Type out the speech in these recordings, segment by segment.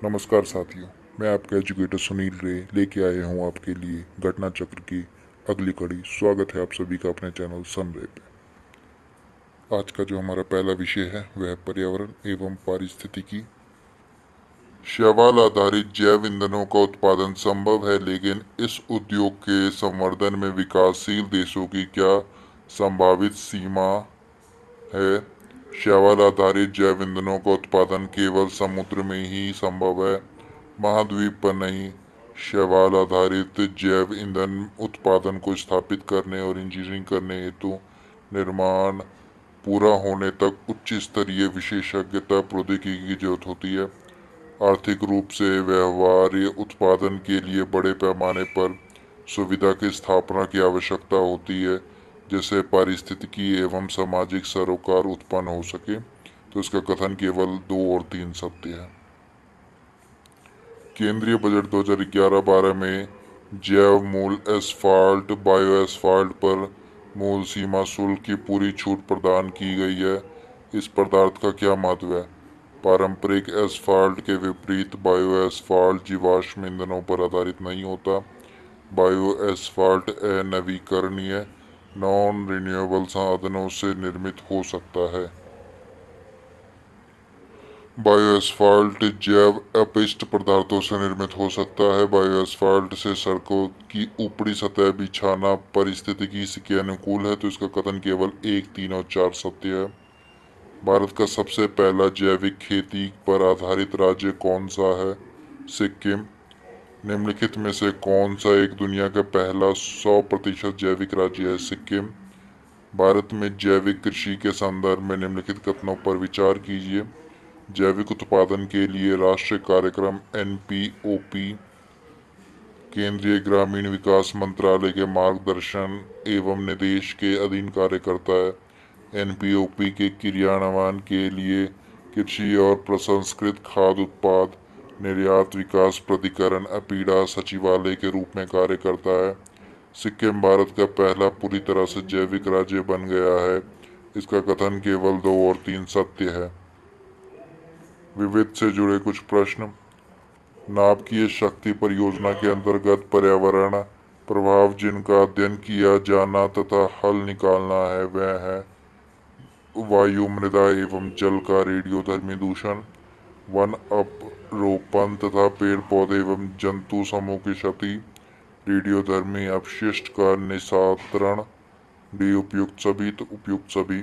नमस्कार साथियों, मैं आपका एजुकेटर सुनील रे लेके आया हूँ आपके लिए घटना चक्र की अगली कड़ी। स्वागत है आप सभी का अपने चैनल सन रे पे। आज का जो हमारा पहला विषय है वह है पर्यावरण एवं पारिस्थितिकी। शैवाल आधारित जैव ईंधनों का उत्पादन संभव है, लेकिन इस उद्योग के संवर्धन में विकासशील देशों की क्या संभावित सीमा है। शैवाल आधारित जैव ईंधनों का उत्पादन केवल समुद्र में ही संभव है, महाद्वीप पर नहीं। शैवाल आधारित जैव ईंधन उत्पादन को स्थापित करने और इंजीनियरिंग करने हेतु निर्माण पूरा होने तक उच्च स्तरीय विशेषज्ञता प्रौद्योगिकी की जरूरत होती है। आर्थिक रूप से व्यवहार्य उत्पादन के लिए बड़े पैमाने पर सुविधा की स्थापना की आवश्यकता होती है, जैसे पारिस्थितिकी एवं सामाजिक सरोकार उत्पन्न हो सके। तो इसका कथन केवल 2 और 3 सत्य है। केंद्रीय बजट 2011-12 में जैव मूल एस्फाल्ट बायो एस्फाल्ट पर मूल सीमा शुल्क की पूरी छूट प्रदान की गई है। इस पदार्थ का क्या महत्व है। पारंपरिक एस्फाल्ट के विपरीत बायो एस्फाल्ट जीवाश्म ईंधनों पर आधारित नहीं होता। बायो एस्फाल्ट अनवीकरणीय नॉन रिन्यूएबल साधनों से निर्मित हो सकता है। बायोएस्फाल्ट जैव अपशिष्ट पदार्थों से निर्मित हो सकता है। बायोएस्फाल्ट से सड़कों की ऊपरी सतह बिछाना पारिस्थितिकी के अनुकूल है। तो इसका कथन केवल 1, 3 और 4 सत्य है। भारत का सबसे पहला जैविक खेती पर आधारित राज्य कौन सा है। सिक्किम। निम्नलिखित में से कौन सा एक दुनिया का पहला 100% जैविक राज्य है। सिक्किम। भारत में जैविक कृषि के संदर्भ में निम्नलिखित कथनों पर विचार कीजिए। जैविक उत्पादन के लिए राष्ट्रीय कार्यक्रम NPOP केंद्रीय ग्रामीण विकास मंत्रालय के मार्गदर्शन एवं निर्देश के अधीन कार्य करता है। NPOP के क्रियान्वयन के लिए कृषि और प्रसंस्कृत खाद्य उत्पाद निर्यात विकास प्राधिकरण अपीडा सचिवालय के रूप में कार्य करता है। सिक्किम भारत का पहला पूरी तरह से जैविक राज्य बन गया है। इसका कथन केवल 2 और 3 सत्य है। विविध से जुड़े कुछ प्रश्न। नाभिकीय शक्ति परियोजना के अंतर्गत पर्यावरण प्रभाव जिनका अध्ययन किया जाना तथा हल निकालना है वह है वायु, मृदा एवं जल का रेडियोधर्मी दूषण, वन अपरोपण तथा पेड़ पौधे एवं जंतु समूह की क्षति, रेडियोधर्मी अपशिष्ट का निस्तारण, डी उपयुक्त सभी। तो उपयुक्त सभी।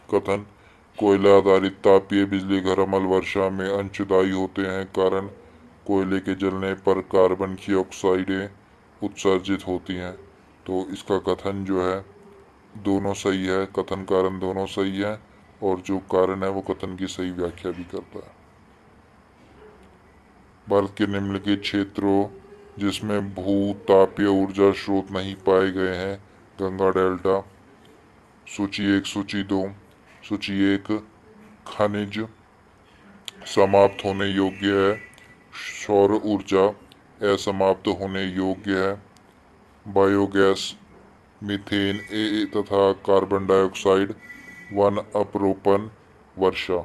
कथन। कोयला आधारित तापीय बिजली घर अमल वर्षा में अंशदायी होते हैं, कारण कोयले के जलने पर कार्बन की ऑक्साइडें उत्सर्जित होती हैं। तो इसका कथन जो है दोनों सही है। कथन कारण दोनों सही है और जो कारण है वो कथन की सही व्याख्या भी करता है। भारत के निम्नलिखित क्षेत्रों जिसमें भू तापीय ऊर्जा स्रोत नहीं पाए गए हैं। गंगा डेल्टा। सूची 1, सूची 2। सूची 1 खनिज समाप्त होने योग्य है। सौर ऊर्जा असमाप्त होने योग्य है। बायोगैस, मीथेन तथा कार्बन डाइऑक्साइड, वन अपरोपण, वर्षा।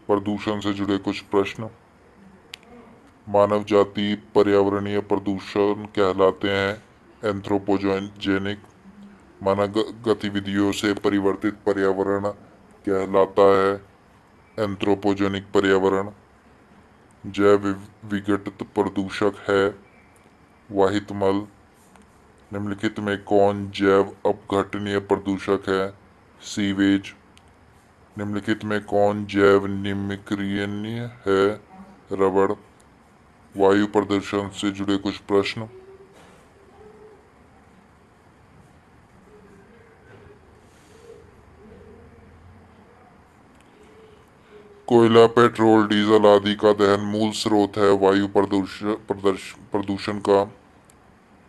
प्रदूषण से जुड़े कुछ प्रश्न। मानव जाति पर्यावरणीय प्रदूषण कहलाते हैं एंथ्रोपोजेनिक। मानव गतिविधियों से परिवर्तित पर्यावरण कहलाता है एंथ्रोपोजेनिक पर्यावरण। जैव विघटित प्रदूषक है वाहितमल। निम्नलिखित में कौन जैव अपघटनीय प्रदूषक है। सीवेज। निम्नलिखित में कौन जैव निम्नीकरणीय है। रबड़। वायु प्रदूषण से जुड़े कुछ प्रश्न। कोयला, पेट्रोल, डीजल आदि का दहन मूल स्रोत है वायु प्रदूषण का।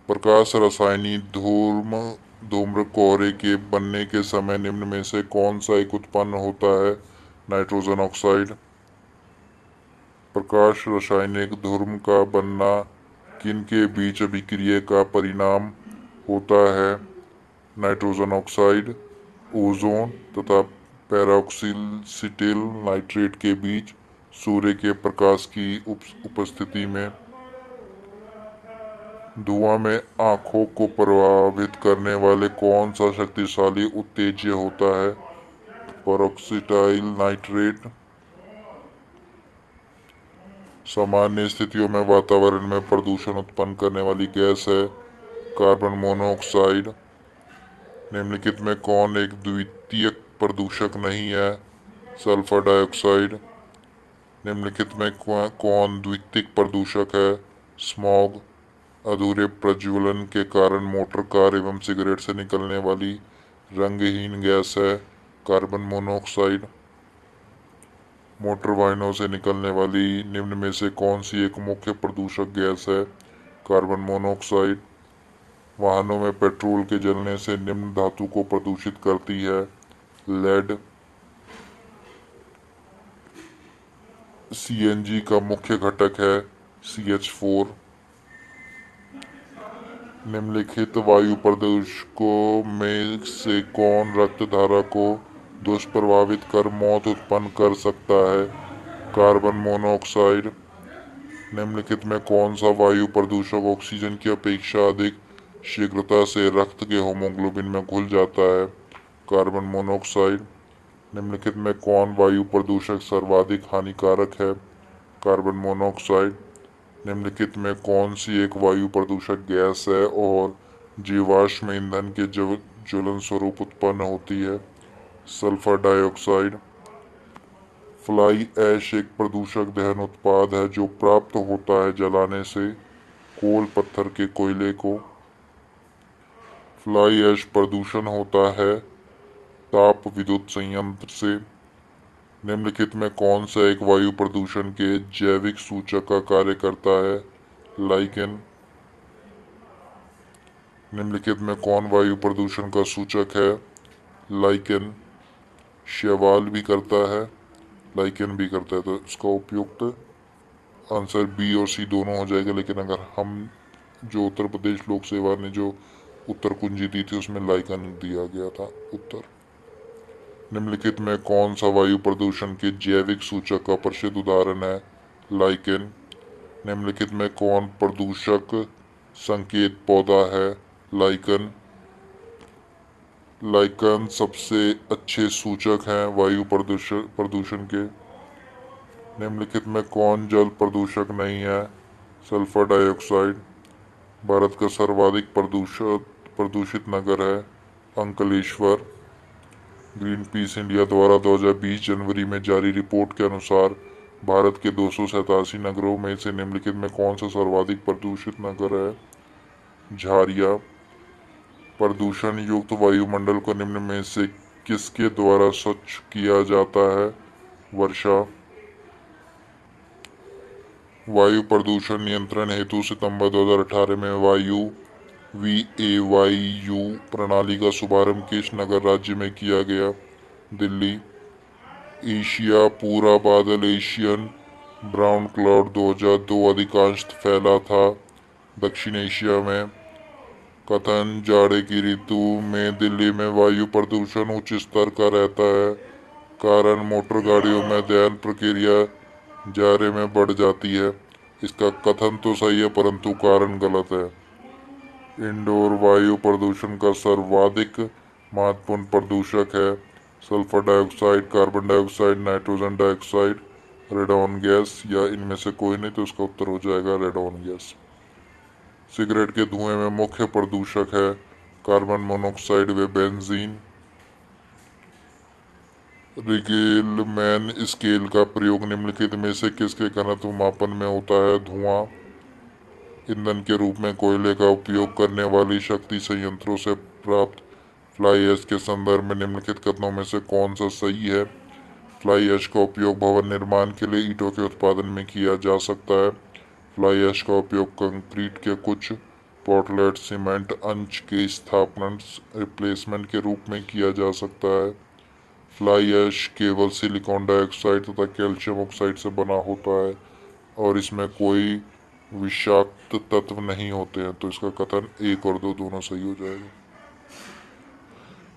प्रकाश रासायनिक धूम्र कोहरे के बनने के समय निम्न में से कौन सा एक उत्पन्न होता है। Nitrogen oxide. प्रकाश रासायनिक धूम्र का बनना किन के बीच अभिक्रिया का परिणाम होता है। नाइट्रोजन ऑक्साइड, ओजोन तथा पेरोक्सिल नाइट्रेट के बीच सूर्य के प्रकाश की उपस्थिति में धुआं में आंखों को प्रभावित करने वाले कौन सा शक्तिशाली उत्तेजक होता है? पेरोक्सिटाइल नाइट्रेट। सामान्य स्थितियों में वातावरण में प्रदूषण उत्पन्न करने वाली गैस है कार्बन मोनोऑक्साइड। निम्नलिखित में कौन एक द्वितीयक प्रदूषक नहीं है? Sulphur dioxide. निम्नलिखित में कौन द्वितीयक प्रदूषक है? स्मॉग। अधूरे प्रज्वलन के कारण मोटर कार एवं सिगरेट से निकलने वाली रंगहीन गैस है कार्बन मोनोऑक्साइड। मोटर वाहनों से निकलने वाली निम्न में से कौन सी एक मुख्य प्रदूषक गैस है? Carbon monoxide. वाहनों में पेट्रोल के जलने से निम्न धातु को प्रदूषित करती है? लेड। सीएनजी का मुख्य घटक है CH4। निम्नलिखित वायु प्रदूषकों में से कौन रक्त धारा को दुष्प्रभावित कर मौत उत्पन्न कर सकता है? Carbon monoxide. निम्नलिखित में कौन सा वायु प्रदूषक ऑक्सीजन की अपेक्षा अधिक शीघ्रता से रक्त के हीमोग्लोबिन में घुल जाता है? Carbon monoxide. निम्नलिखित में कौन वायु प्रदूषक सर्वाधिक हानिकारक है? Carbon monoxide. निम्नलिखित में कौन सी एक वायु प्रदूषक गैस है और जीवाश्म ईंधन के ज्वलन स्वरूप उत्पन्न होती है? Sulphur dioxide. फ्लाई ऐश एक प्रदूषक दहन उत्पाद है जो प्राप्त होता है जलाने से कोल पत्थर के कोयले को। फ्लाई ऐश प्रदूषण होता है ताप विद्युत संयंत्र से। निम्नलिखित में कौन सा एक वायु प्रदूषण के जैविक सूचक का कार्य करता है? लाइकेन। निम्नलिखित में कौन वायु प्रदूषण का सूचक है? लाइकेन। शैवाल भी करता है, लाइकेन भी करता है, तो इसका उपयुक्त आंसर बी और सी दोनों हो जाएगा। लेकिन अगर हम जो उत्तर प्रदेश लोक सेवा ने जो उत्तर कुंजी दी थी उसमें लाइकेन दिया गया था उत्तर। निम्नलिखित में कौन सा वायु प्रदूषण के जैविक सूचक का प्रसिद्ध उदाहरण है? लाइकेन। निम्नलिखित में कौन प्रदूषक संकेत पौधा है? लाइकन। लाइकन सबसे अच्छे सूचक हैं वायु प्रदूषण के। निम्नलिखित में कौन जल प्रदूषक नहीं है? Sulphur dioxide. भारत का सर्वाधिक प्रदूषित नगर है अंकलेश्वर। ग्रीन पीस इंडिया द्वारा 2020 जनवरी में जारी रिपोर्ट के अनुसार भारत के 287 नगरों में से निम्नलिखित में कौन सा सर्वाधिक प्रदूषित नगर है? झारिया। प्रदूषण युक्त वायुमंडल को निम्न में से किसके द्वारा स्वच्छ किया जाता है? वर्षा। वायु प्रदूषण नियंत्रण हेतु सितंबर 2018 में वायु VAYU प्रणाली का शुभारंभ किस नगर राज्य में किया गया? दिल्ली। एशिया पूरा बादल एशियन ब्राउन क्लाउड 2002 अधिकांश फैला था दक्षिण एशिया में। कथन जाड़े की ऋतु में दिल्ली में वायु प्रदूषण उच्च स्तर का रहता है कारण मोटर गाड़ियों में दहन प्रक्रिया जाड़े में बढ़ जाती है। इसका कथन तो सही है परंतु कारण गलत है। इंडोर वायु प्रदूषण का सर्वाधिक महत्वपूर्ण प्रदूषक है sulphur dioxide, carbon dioxide, nitrogen dioxide, radon gas, या इनमें से कोई नहीं, तो इसका उत्तर हो जाएगा रेडॉन गैस। सिगरेट के धुएं में मुख्य प्रदूषक है कार्बन मोनोऑक्साइड व बेंजीन। रिगेलमैन स्केल का प्रयोग निम्नलिखित में से किसके घनत्व मापन में होता है? धुआं ईंधन के रूप में कोयले का उपयोग करने वाली शक्ति संयंत्रों से प्राप्त फ्लाई ऐश के संदर्भ में निम्नलिखित कथनों में से कौन सा सही है? फ्लाई ऐश का उपयोग भवन निर्माण के लिए ईंटों के उत्पादन में किया जा सकता है। फ्लाई ऐश का उपयोग कंक्रीट के कुछ पोर्टलैंड सीमेंट अंश के स्थापना रिप्लेसमेंट के रूप में किया जा सकता है। फ्लाई ऐश केवल सिलिकॉन डाइऑक्साइड तथा कैल्शियम ऑक्साइड से बना होता है और इसमें कोई विषाक्त तत्व नहीं होते हैं, तो इसका कथन 1 और 2 दोनों सही हो जाएगा।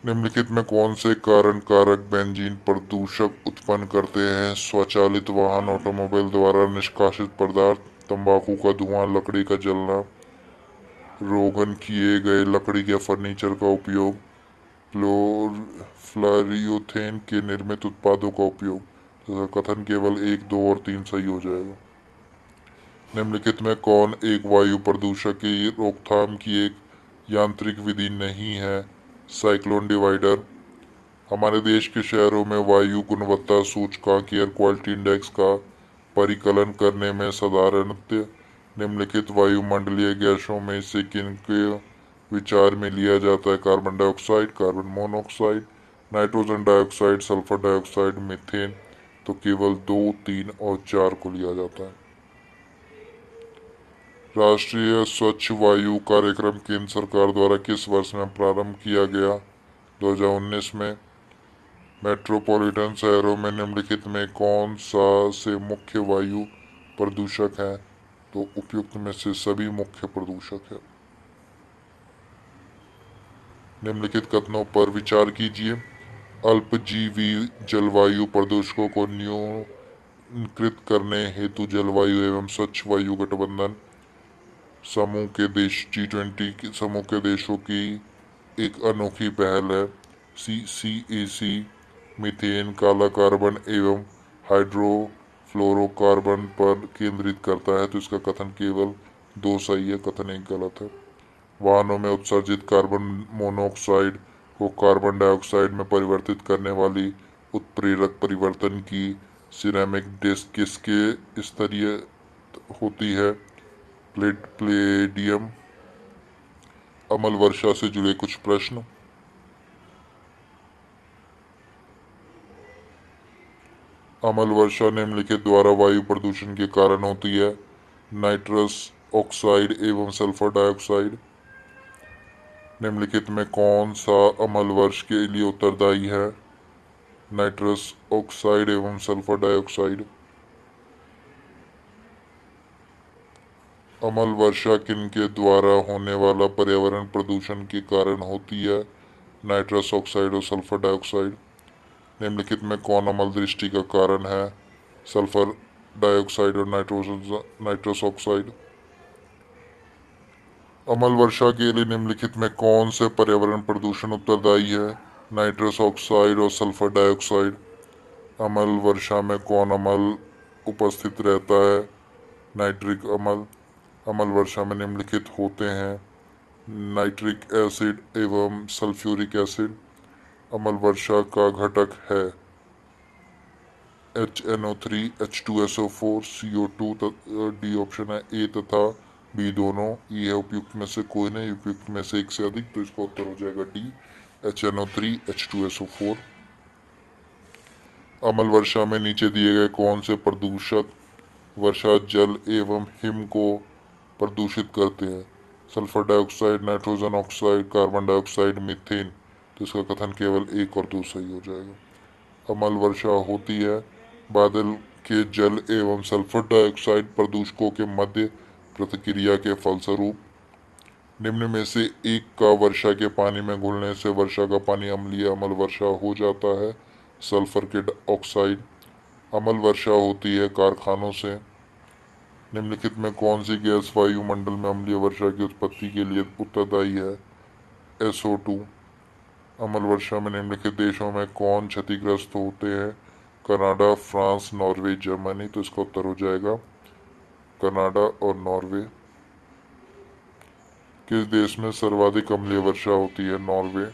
निम्नलिखित में कौन से कारण कारक बेंजीन प्रदूषक उत्पन्न करते हैं? स्वचालित वाहन, ऑटोमोबाइल द्वारा निष्कासित पदार्थ, तंबाकू का धुआं, लकड़ी का जलना, रोगन किए गए लकड़ी के फर्नीचर का उपयोग, फ्लोरीथेन के निर्मित उत्पादों का उपयोग। तो कथन केवल 1, 2 और 3 सही हो जाएगा। निम्नलिखित में कौन एक वायु प्रदूषक की रोकथाम की एक यांत्रिक विधि नहीं है? Cyclone divider. हमारे देश के शहरों में वायु गुणवत्ता सूचकांक एयर क्वालिटी इंडेक्स का परिकलन करने में साधारणतः निम्नलिखित वायुमंडलीय गैसों में से किनके विचार में लिया जाता है? Carbon dioxide, carbon monoxide, nitrogen dioxide, sulphur dioxide, methane. तो केवल 2, 3 और 4 को लिया जाता है। राष्ट्रीय स्वच्छ वायु कार्यक्रम केंद्र सरकार द्वारा किस वर्ष में प्रारंभ किया गया? 2019 में। मेट्रोपॉलिटन शहरों में निम्नलिखित में कौन सा से मुख्य वायु प्रदूषक है? तो उपयुक्त में से सभी मुख्य प्रदूषक है। निम्नलिखित कथनों पर विचार कीजिए। अल्पजीवी जलवायु प्रदूषकों को न्यूनीकृत करने हेतु जलवायु एवं स्वच्छ वायु गठबंधन समूह के देश G20 समूह के देशों की एक अनोखी पहल है। CCAC मीथेन, काला कार्बन एवं हाइड्रोफ्लोरोकार्बन पर केंद्रित करता है। तो इसका कथन केवल 2 सही है, कथन 1 गलत है। वाहनों में उत्सर्जित कार्बन मोनोऑक्साइड को कार्बन डाइऑक्साइड में परिवर्तित करने वाली उत्प्रेरक परिवर्तन की सिरेमिक डिस्क किसके स्तरीय होती है? प्लेडियम। अमल वर्षा से जुड़े कुछ प्रश्न। अमल वर्षा निम्नलिखित द्वारा वायु प्रदूषण के कारण होती है? नाइट्रस ऑक्साइड एवं सल्फर डाइऑक्साइड। निम्नलिखित में कौन सा अमल वर्ष के लिए उत्तरदायी है? नाइट्रस ऑक्साइड एवं सल्फर डाइऑक्साइड। अमल वर्षा किनके द्वारा होने वाला पर्यावरण प्रदूषण के कारण होती है? नाइट्रस ऑक्साइड और सल्फर डाइऑक्साइड। निम्नलिखित में कौन अमल दृष्टि का कारण है? सल्फर डाइऑक्साइड और नाइट्रस ऑक्साइड। अमल वर्षा के लिए निम्नलिखित में कौन से पर्यावरण प्रदूषण उत्तरदायी है? नाइट्रस ऑक्साइड और सल्फर डाइऑक्साइड। अमल वर्षा में कौन अमल उपस्थित रहता है? नाइट्रिक अमल। अमल वर्षा में निम्नलिखित होते हैं? नाइट्रिक एसिड एवं सल्फ्यूरिक एसिड। अमल वर्षा का घटक है HNO3, H2SO4, CO2। D option है, ए तथा बी दोनों। ये है उपयुक्त में से कोई नहीं, उपयुक्त में से एक से अधिक। तो इसका उत्तर हो जाएगा डी, HNO3, H2SO4। अमल वर्षा में नीचे दिए गए कौन से प्रदूषक वर्षा जल एवं हिम को प्रदूषित करते हैं? Sulphur dioxide, nitrogen oxide, carbon dioxide, methane. तो इसका कथन केवल 1 और 2 सही हो जाएगा। अमल वर्षा होती है बादल के जल एवं सल्फर डाइऑक्साइड प्रदूषकों के मध्य प्रतिक्रिया के फलस्वरूप। निम्न में से एक का वर्षा के पानी में घुलने से वर्षा का पानी अम्लीय अमल वर्षा हो जाता है? सल्फर के ऑक्साइड। अमल वर्षा होती है कारखानों से। निम्नलिखित में कौन सी गैस वायुमंडल में अम्लीय वर्षा की उत्पत्ति के लिए उत्तरदायी है? SO2। अमल वर्षा में निम्नलिखित देशों में कौन क्षतिग्रस्त होते हैं? Canada, France, Norway, Germany. तो इसका उत्तर हो जाएगा कनाडा और नॉर्वे। किस देश में सर्वाधिक अम्लीय वर्षा होती है? नॉर्वे।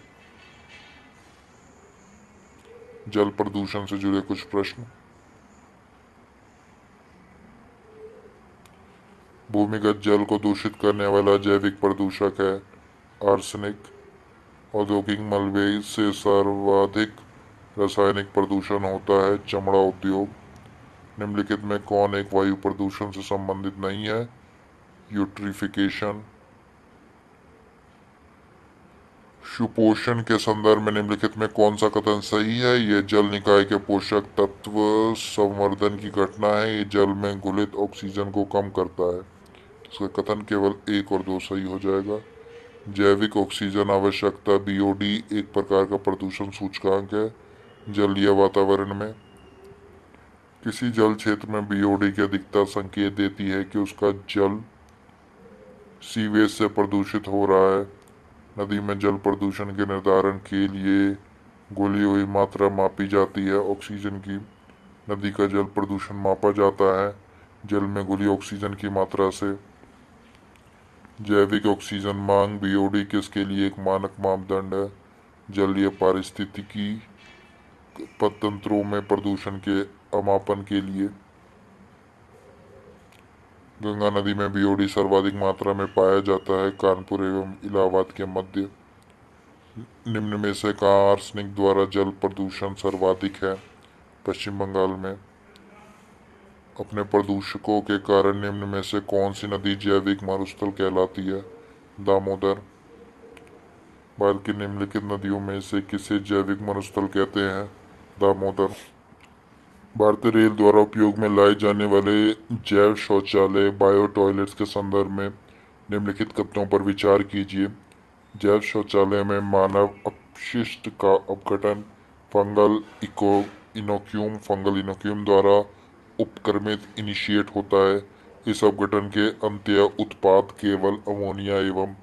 जल प्रदूषण से जुड़े कुछ प्रश्न। भूमिगत जल को दूषित करने वाला जैविक प्रदूषक है आर्सेनिक। औद्योगिक मलबे से सर्वाधिक रासायनिक प्रदूषण होता है चमड़ा उद्योग। निम्नलिखित में कौन एक वायु प्रदूषण से संबंधित नहीं है? यूट्रिफिकेशन। सुपोषण के संदर्भ में निम्नलिखित में कौन सा कथन सही है? यह जल निकाय के पोषक तत्व संवर्धन की घटना है। ये जल में घुलित ऑक्सीजन को कम करता है। इसका कथन केवल 1 और 2 सही हो जाएगा। जैविक ऑक्सीजन आवश्यकता बीओडी एक प्रकार का प्रदूषण सूचकांक है जल या वातावरण में। किसी जल क्षेत्र में बीओडी की अधिकता संकेत देती है कि उसका जल सीवेज से प्रदूषित हो रहा है। नदी में जल प्रदूषण के निर्धारण के लिए घुली हुई मात्रा मापी जाती है ऑक्सीजन की। नदी का जल प्रदूषण मापा जाता है जल में घुली ऑक्सीजन की मात्रा से। जैविक ऑक्सीजन मांग बीओडी किसके लिए एक मानक मापदंड है? जलीय पारिस्थितिकी तंत्रों में प्रदूषण के अमापन के लिए। गंगा नदी में बीओडी सर्वाधिक मात्रा में पाया जाता है कानपुर एवं इलाहाबाद के मध्य। निम्न में से कहाँ आर्सेनिक द्वारा जल प्रदूषण सर्वाधिक है? पश्चिम बंगाल में। अपने प्रदूषकों के कारण निम्न में से कौन सी नदी जैविक मरुस्थल कहलाती है? दामोदर। भारत की निम्नलिखित नदियों में से किसे जैविक मरुस्थल कहते हैं? दामोदर। भारतीय रेल द्वारा उपयोग में लाए जाने वाले जैव शौचालय बायो टॉयलेट्स के संदर्भ में निम्नलिखित कथनों पर विचार कीजिए। जैव शौचालय में मानव अपशिष्ट का अपघटन फंगल इनोक्यूम द्वारा उपक्रमित इनिशिएट होता है। इस अपघटन के अंत्य उत्पाद केवल अमोनिया एवं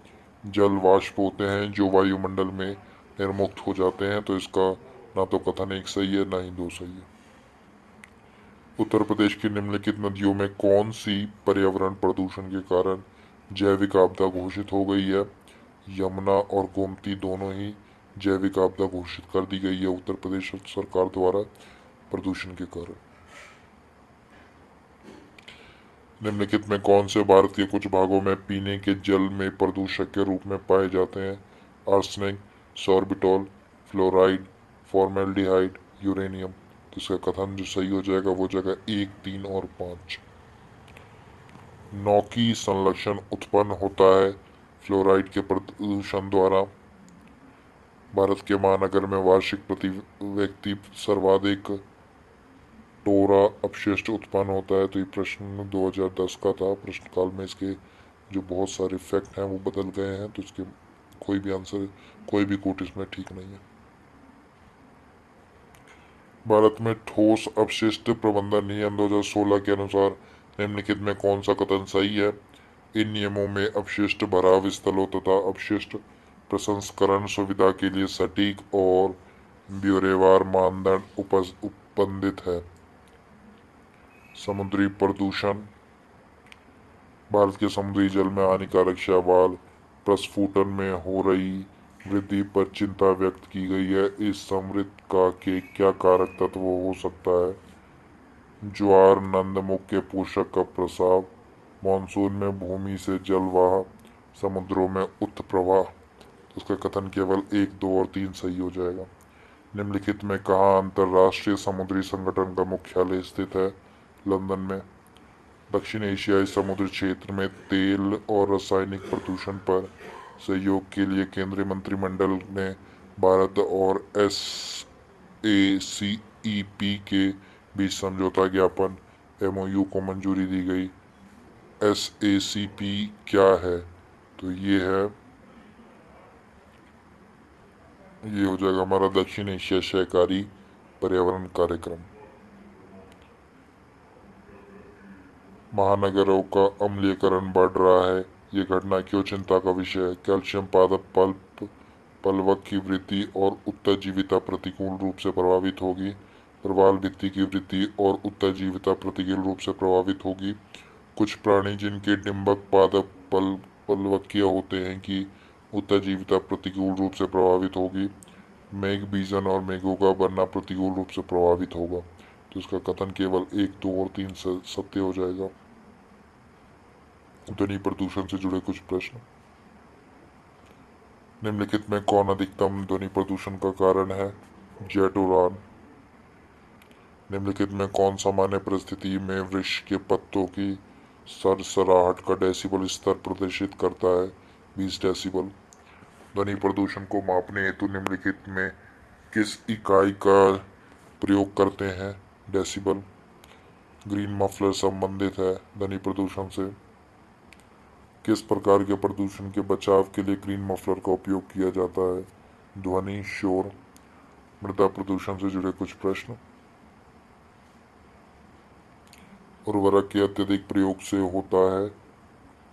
जल वाष्प होते हैं जो वायुमंडल में निर्मुक्त हो जाते हैं। तो इसका ना तो कथन एक सही है ना ही दो सही है। उत्तर प्रदेश की निम्नलिखित नदियों में कौन सी पर्यावरण प्रदूषण के कारण जैविक आपदा घोषित हो गई है? यमुना और गोमती दोनों ही जैविक आपदा घोषित कर दी गई है उत्तर प्रदेश सरकार द्वारा प्रदूषण के कारण। निम्नलिखित में कौन से भारत के कुछ भागों में पीने के जल में प्रदूषक के रूप में पाए जाते हैं? Arsenic, sorbitol, fluoride, formaldehyde, uranium. तो इसका कथन जो सही हो जाएगा वो जगह 1, 3 और 5। नौकी संलक्षण उत्पन्न होता है फ्लोराइड के प्रदूषण द्वारा। भारत के महानगर में वार्षिक प्रति व्यक्ति सर्वाधिक टोरा अपशिष्ट उत्पन्न होता है। तो ये प्रश्न 2010 का था। प्रश्नकाल में इसके जो बहुत सारे फैक्ट हैं वो बदल गए हैं तो इसके कोई भी कोट इसमें ठीक नहीं है। भारत में ठोस अपशिष्ट प्रबंधन नियम 2016 के अनुसार निम्नलिखित में कौन सा कथन सही है? इन नियमों में अपशिष्ट भराव स्थलों तथा अपशिष्ट प्रसंस्करण सुविधा के लिए सटीक और ब्यौरेवार मानदंड उपबंधित है। समुद्री प्रदूषण। भारत के समुद्री जल में हानिकारक शैवाल प्रस्फुटन में हो रही वृद्धि पर चिंता व्यक्त की गई है। इस समृद्धि का के क्या कारक तत्व हो सकता है? ज्वार नंदमुख के पोषक का प्रसाव, मानसून में भूमि से जलवाह, समुद्रों में उत्त प्रवाह। तो उसका कथन केवल 1, 2 और 3 सही हो जाएगा। निम्नलिखित में कहाँ अंतर्राष्ट्रीय समुद्री संगठन का मुख्यालय स्थित है? लंदन में। दक्षिण एशियाई समुद्र क्षेत्र में तेल और रासायनिक प्रदूषण पर सहयोग के लिए केंद्रीय मंत्रिमंडल ने भारत और SACEP के बीच समझौता ज्ञापन MOU को मंजूरी दी गई। SACP क्या है? तो ये हो जाएगा हमारा दक्षिण एशिया सहकारी पर्यावरण कार्यक्रम। महानगरों का अम्लीकरण बढ़ रहा है, ये घटना क्यों चिंता का विषय है? कैल्शियम पादप पलवक की वृद्धि और उत्तरजीविता प्रतिकूल रूप से प्रभावित होगी। प्रवाल भित्ति की वृद्धि और उत्तरजीविता प्रतिकूल रूप से प्रभावित होगी। कुछ प्राणी जिनके डिंबक पादप पलवकिया होते हैं की उत्तरजीविता प्रतिकूल रूप से प्रभावित होगी। मेघ बीजन और मेघों का बनना प्रतिकूल रूप से प्रभावित होगा। तो इसका कथन केवल 1, 2 और 3 से सत्य हो जाएगा। ध्वनि प्रदूषण से जुड़े कुछ प्रश्न। निम्नलिखित में कौन अधिकतम ध्वनि प्रदूषण का कारण है? जेट उड़ान। निम्नलिखित में कौन सामान्य परिस्थिति में वृक्ष के पत्तों की सरसराहट का डेसिबल स्तर प्रदर्शित करता है? 20 डेसिबल। ध्वनि प्रदूषण को मापने हेतु निम्नलिखित में किस इकाई का प्रयोग करते हैं? डेसिबल। ग्रीन मफलर संबंधित है ध्वनि प्रदूषण से। किस प्रकार के प्रदूषण के बचाव के लिए ग्रीन मफलर का उपयोग किया जाता है? ध्वनि, शोर, मृदा प्रदूषण से जुड़े कुछ प्रश्न। उर्वरक के अत्यधिक प्रयोग से होता है?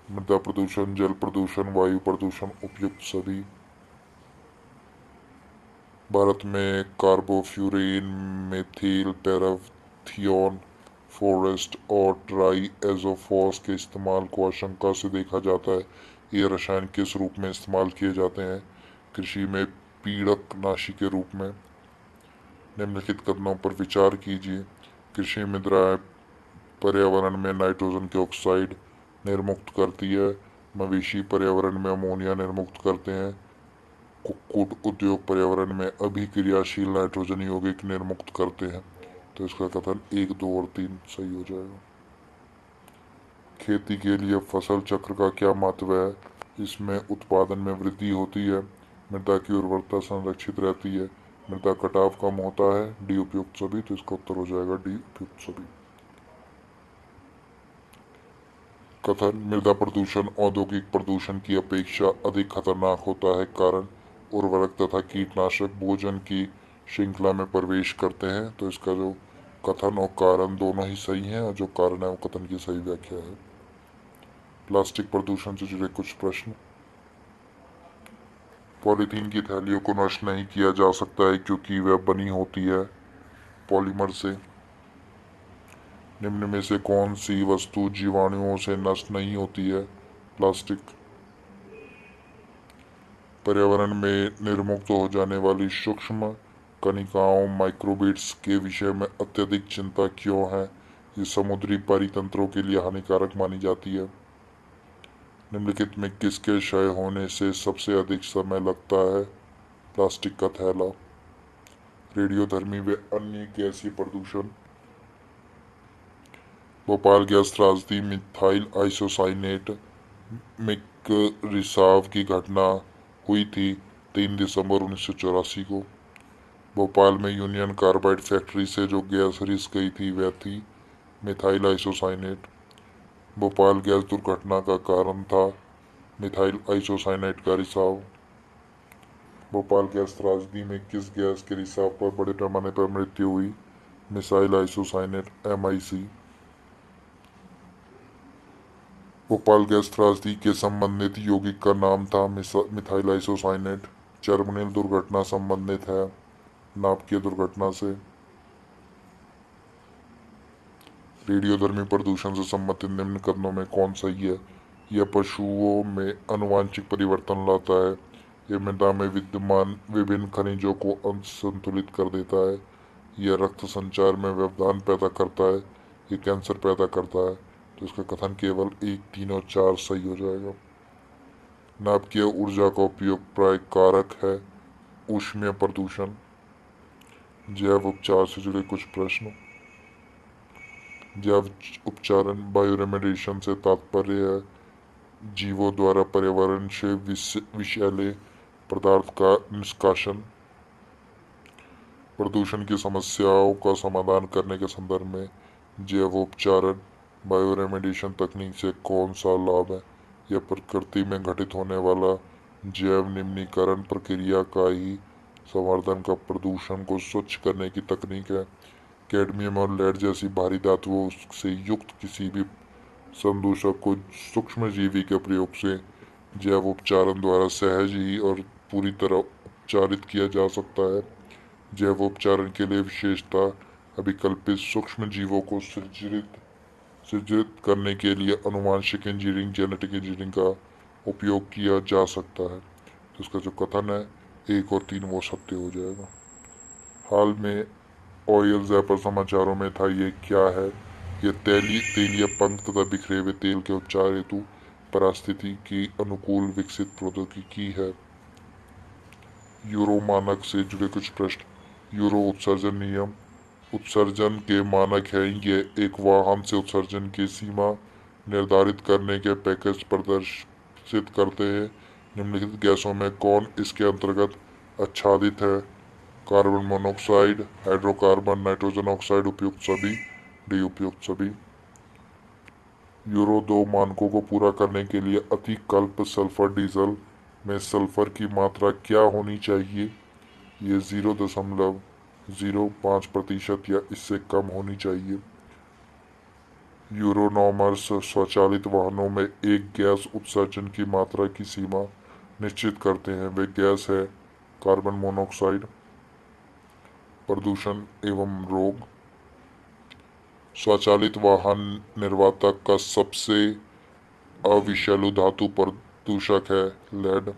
मृदा प्रदूषण, जल प्रदूषण, वायु प्रदूषण, उपयुक्त सभी। भारत में कार्बोफ्यूरेन, मेथिल पैराथियोन, फॉरेस्ट और ट्राई एजोफॉस के इस्तेमाल को आशंका से देखा जाता है। ये रसायन किस रूप में इस्तेमाल किए जाते हैं? कृषि में पीड़कनाशी के रूप में। निम्नलिखित कथनों पर विचार कीजिए। कृषि मृदा पर्यावरण में नाइट्रोजन के ऑक्साइड निर्मुक्त करती है। मवेशी पर्यावरण में अमोनिया निर्मुक्त करते हैं। कुक्कुट उद्योग पर्यावरण में अभिक्रियाशील नाइट्रोजन यौगिक निर्मुक्त करते हैं। तो इसका कथन 1, 2 और 3 सही हो जाएगा। खेती के लिए फसल चक्र का क्या महत्व है? इसमें उत्पादन में वृद्धि होती है, मृदा की उर्वरता संरक्षित रहती है, मृदा कटाव कम होता है। डी उपयुक्त सभी। तो इसका उत्तर हो जाएगा डी उपयुक्त सभी। कथन: मृदा प्रदूषण औद्योगिक प्रदूषण की अपेक्षा अधिक खतरनाक होता है। कारण: उर्वरक तथा कीटनाशक भोजन की श्रृंखला में प्रवेश करते हैं। तो इसका जो कथन और कारण दोनों ही सही हैं और जो कारण है वो कथन की सही व्याख्या है। प्लास्टिक प्रदूषण से जुड़े कुछ प्रश्न। पॉलीथीन की थैलियों को नष्ट नहीं किया जा सकता है क्योंकि वह बनी होती है पॉलीमर से। निम्न में से कौन सी वस्तु जीवाणुओं से नष्ट नहीं होती है? प्लास्टिक। पर्यावरण में निर्मुक्त हो जाने वाली सूक्ष्म कणिकाओं माइक्रोबिट्स के विषय में अत्यधिक चिंता क्यों है? ये समुद्री परितंत्रों के लिए हानिकारक मानी जाती है। निम्नलिखित में किसके क्षय होने से सबसे अधिक समय लगता है? प्लास्टिक का थैला। रेडियोधर्मी व अन्य गैसीय प्रदूषण। भोपाल गैस त्रासदी मिथाइल आइसोसाइनेट में रिसाव की घटना हुई थी 3 दिसंबर 1984 को। भोपाल में यूनियन कार्बाइड फैक्ट्री से जो गैस रिस गई थी वह थी मिथाइल आइसोसाइनेट। भोपाल गैस दुर्घटना का कारण था मिथाइल आइसोसाइनेट का रिसाव। भोपाल गैस त्रासदी में किस गैस के रिसाव पर बड़े पैमाने पर मृत्यु हुई? Missile isocyanate, MIC। Bhopal gas त्रासदी के संबंधित यौगिक का नाम था मिथाइल आइसोसाइनेट। चर्मनिल दुर्घटना संबंधित है नाभिकीय दुर्घटना से। रेडियोधर्मी प्रदूषण से संबंधित निम्न कथनों में कौन सही है? यह पशुओं में आनुवंशिक परिवर्तन लाता है। यह मृदा में विद्यमान विभिन्न खनिजों को असंतुलित कर देता है। यह रक्त संचार में व्यवधान पैदा करता है। यह कैंसर पैदा करता है। तो इसका कथन केवल 1, 3 और 4 सही हो जाएगा। नाभिकीय ऊर्जा का उपयोग प्राय कारक है ऊष्मीय प्रदूषण। जैव उपचार से जुड़े कुछ प्रश्न। जैव उपचारण बायोरेमेडिएशन से तात्पर्य है जीवों द्वारा पर्यावरण से विषैले पदार्थ का निष्कासन। प्रदूषण की समस्याओं का समाधान करने के संदर्भ में जैवोपचारण बायोरेमेडिएशन तकनीक से कौन सा लाभ है? यह प्रकृति में घटित होने वाला जैव निम्नीकरण प्रक्रिया का ही संवर्धन का प्रदूषण को स्वच्छ करने की तकनीक है। कैडमियम और लेड जैसी भारी धातुओं से युक्त किसी भी संदूषक को सूक्ष्म जीवी के प्रयोग से जैव उपचारण द्वारा सहज ही और पूरी तरह उपचारित किया जा सकता है। जैव उपचारण के लिए विशेषता अभिकल्पित सूक्ष्म जीवों को सृजित करने के लिए आनुवंशिक इंजीनियरिंग जेनेटिक इंजीनियरिंग का उपयोग किया जा सकता है। तो इसका जो कथन है 1 और 3 वो सत्य हो जाएगा। हाल में ऑयल जैपर समाचारों में था, ये क्या है? ये तेलीय पंख तथा बिखरे हुए तेल के उपचार हेतु परिस्थिति की अनुकूल विकसित प्रौद्योगिकी है। यूरो मानक से जुड़े कुछ प्रश्न। यूरो उत्सर्जन नियम उत्सर्जन के मानक है। ये एक वाहन से उत्सर्जन की सीमा निर्धारित करने के पैकेज प्रदर्शित करते हैं। निम्नलिखित गैसों में कौन इसके अंतर्गत आच्छादित है? Carbon monoxide, hydrocarbon, nitrogen oxide. उपयुक्त सभी। डी उपयुक्त सभी। यूरो 2 मानकों को पूरा करने के लिए अतिकल्प सल्फर डीजल में सल्फर की मात्रा क्या होनी चाहिए? ये 0.05% या इससे कम होनी चाहिए। यूरो नॉर्म्स स्वचालित वाहनों में एक गैस उत्सर्जन की मात्रा की सीमा निश्चित करते हैं। वे गैस है कार्बन मोनोऑक्साइड। प्रदूषण एवं रोग। स्वचालित वाहन निर्माता का सबसे अविषैलु धातु प्रदूषक है लेड।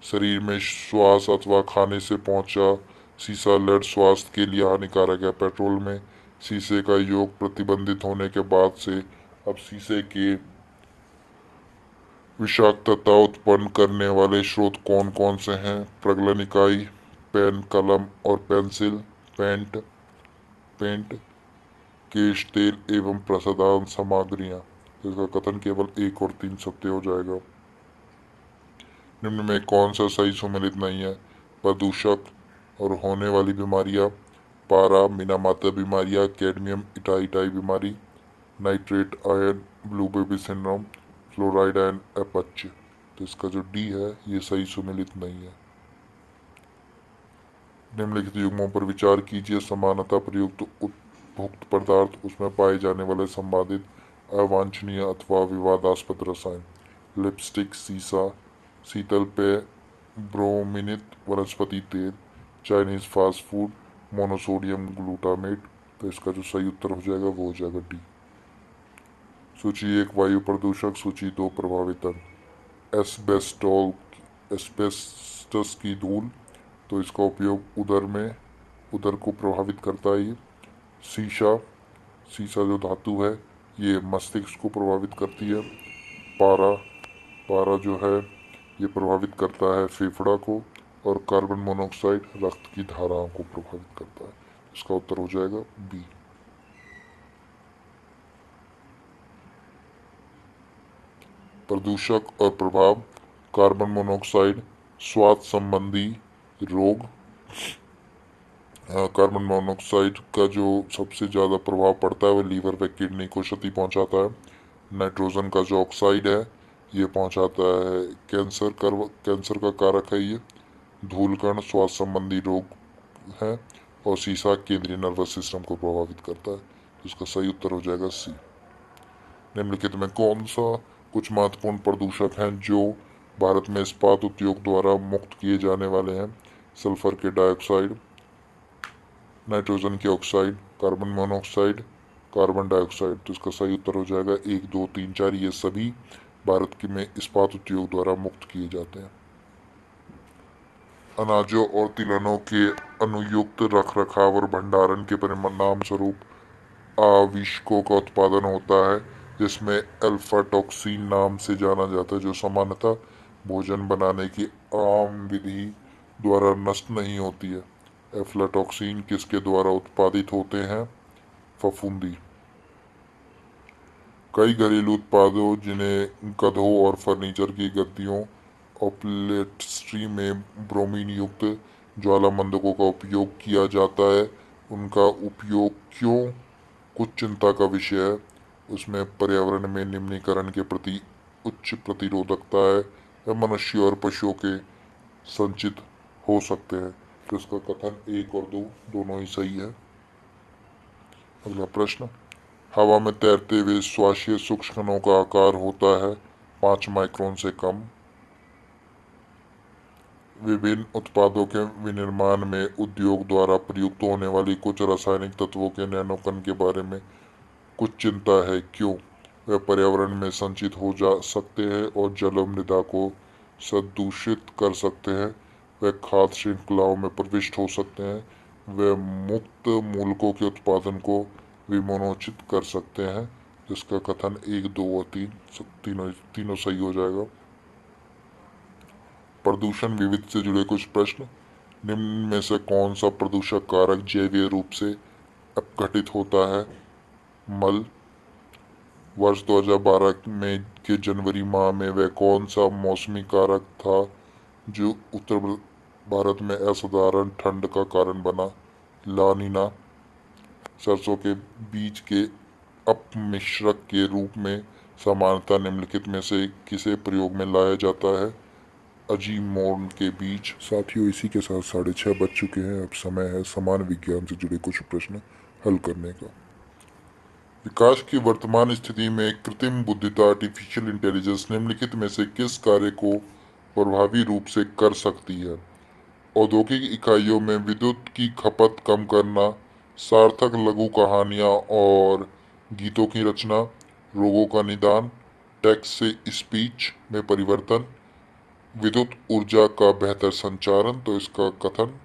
शरीर में श्वास अथवा खाने से पहुंचा सीसा लेड स्वास्थ्य के लिए हानिकारक है। पेट्रोल में शीशे का योग प्रतिबंधित होने के बाद से अब शीशे के विषाक्तता उत्पन्न करने वाले स्रोत कौन कौन से हैं? प्रगलन इकाई, पेन, कलम और पेंसिल, पेंट, केश तेल एवं प्रसाधन सामग्रियां। इसका कथन केवल 1 और 3 सत्य हो जाएगा। निम्न में कौन सा सही सुमेलित नहीं है? प्रदूषक और होने वाली बीमारियां, पारा मिनामाता बीमारियां, कैडमियम इटाई बीमारी, nitrate ion blue baby syndrome, fluoride and अपच। तो इसका जो डी है ये सही सुमेलित नहीं है। निम्नलिखित युग्मों पर विचार कीजिए। समानता प्रयुक्त उपभोक्त पदार्थ, उसमें पाए जाने वाले संबाधित अवांछनीय अथवा विवादास्पद रसायन। लिपस्टिक, सीसा, शीतल पेय, ब्रोमीनित वनस्पति तेल, Chinese fast food, monosodium glutamate. तो इसका जो सही उत्तर हो जाएगा वो हो जाएगा डी। सूची 1 वायु प्रदूषक, सूची 2 प्रभावित अंग। एस्बेस्टॉल, एस्बेस्टस की धूल, तो इसका उपयोग उदर को प्रभावित करता है। ये शीशा, शीशा जो धातु है ये मस्तिष्क को प्रभावित करती है। पारा, पारा जो है ये प्रभावित करता है फेफड़ा को। और कार्बन मोनोऑक्साइड रक्त की धाराओं को प्रभावित करता है। इसका उत्तर हो जाएगा बी। प्रदूषक और प्रभाव। कार्बन मोनोऑक्साइड स्वाद संबंधी रोग। कार्बन मोनोऑक्साइड का जो सबसे ज़्यादा प्रभाव पड़ता है वो लीवर व किडनी को क्षति पहुंचाता है। नाइट्रोजन का जो ऑक्साइड है ये पहुंचाता है कैंसर का कारक है ये। धूलकण श्वास संबंधी रोग है। और शीशा केंद्रीय नर्वस सिस्टम को प्रभावित करता है। तो इसका सही उत्तर हो जाएगा सी। निम्नलिखित में कौन सा कुछ महत्वपूर्ण प्रदूषक हैं जो भारत में इस्पात उद्योग द्वारा मुक्त किए जाने वाले हैं? सल्फर के डाइऑक्साइड, नाइट्रोजन के oxide, carbon monoxide, carbon dioxide. तो इसका सही उत्तर हो जाएगा 1, 2, 3, 4। ये सभी भारत के में इस्पात उद्योग द्वारा मुक्त किए जाते हैं। अनाजों और तिलहनों के अनुयुक्त रख रखाव और भंडारण के परिणाम स्वरूप आविष्कों का उत्पादन होता है जिसमें अल्फा टॉक्सिन नाम से जाना जाता है, जो सामान्यतः भोजन बनाने की आम विधि द्वारा नष्ट नहीं होती है। एफ्लाटॉक्सिन किसके द्वारा उत्पादित होते हैं? फफूंदी। कई घरेलू उत्पादों जिन्हें गधों और फर्नीचर की गद्दियों अपहोल्स्ट्री में ब्रोमीन युक्त ज्वालामंदकों का उपयोग किया जाता है, उनका उपयोग क्यों कुछ चिंता का विषय है? उसमें पर्यावरण में निम्नीकरण के प्रति उच्च प्रतिरोधकता है या मनुष्य और पशुओं के संचित हो सकते हैं। तो इसका कथन 1 और 2 दोनों ही सही है। अगला प्रश्न। हवा में तैरते हुए श्वासीय सूक्ष्म कणों का आकार होता है 5 माइक्रोन से कम। विभिन्न उत्पादों के विनिर्माण में उद्योग द्वारा प्रयुक्त होने वाली कुछ रासायनिक तत्वों के नैनोकण के बारे में कुछ चिंता है, क्यों? वे पर्यावरण में संचित हो जा सकते हैं और जल मृदा को सदूषित कर सकते हैं। वे खाद्य श्रृंखलाओं में प्रविष्ट हो सकते हैं। वे मुक्त मूलकों के उत्पादन को विमोचनित कर सकते हैं। जिसका कथन 1, 2 और 3 तीनों सही हो जाएगा। प्रदूषण विविध से जुड़े कुछ प्रश्न। निम्न में से कौन सा प्रदूषक कारक जैवीय रूप से अपघटित होता है? मल। वर्ष 2012 में के जनवरी माह में वह कौन सा मौसमी कारक था जो उत्तर भारत में असाधारण ठंड का कारण बना? ला नीना। सरसों के बीज के अपमिश्रक के रूप में सामान्यतः निम्नलिखित में से किसे प्रयोग में लाया जाता है? अजीमोन के बीच। साथियों, इसी के साथ 6:30 बज चुके हैं। अब समय है समान विज्ञान से जुड़े कुछ प्रश्न हल करने का। विकास की वर्तमान स्थिति में कृत्रिम बुद्धिमत्ता आर्टिफिशियल इंटेलिजेंस निम्नलिखित में से किस कार्य को प्रभावी रूप से कर सकती है? औद्योगिक इकाइयों में विद्युत की खपत कम करना, सार्थक लघु कहानियाँ और गीतों की रचना, रोगों का निदान, टेक्स्ट से स्पीच में परिवर्तन, विद्युत ऊर्जा का बेहतर संचारण। तो इसका कथन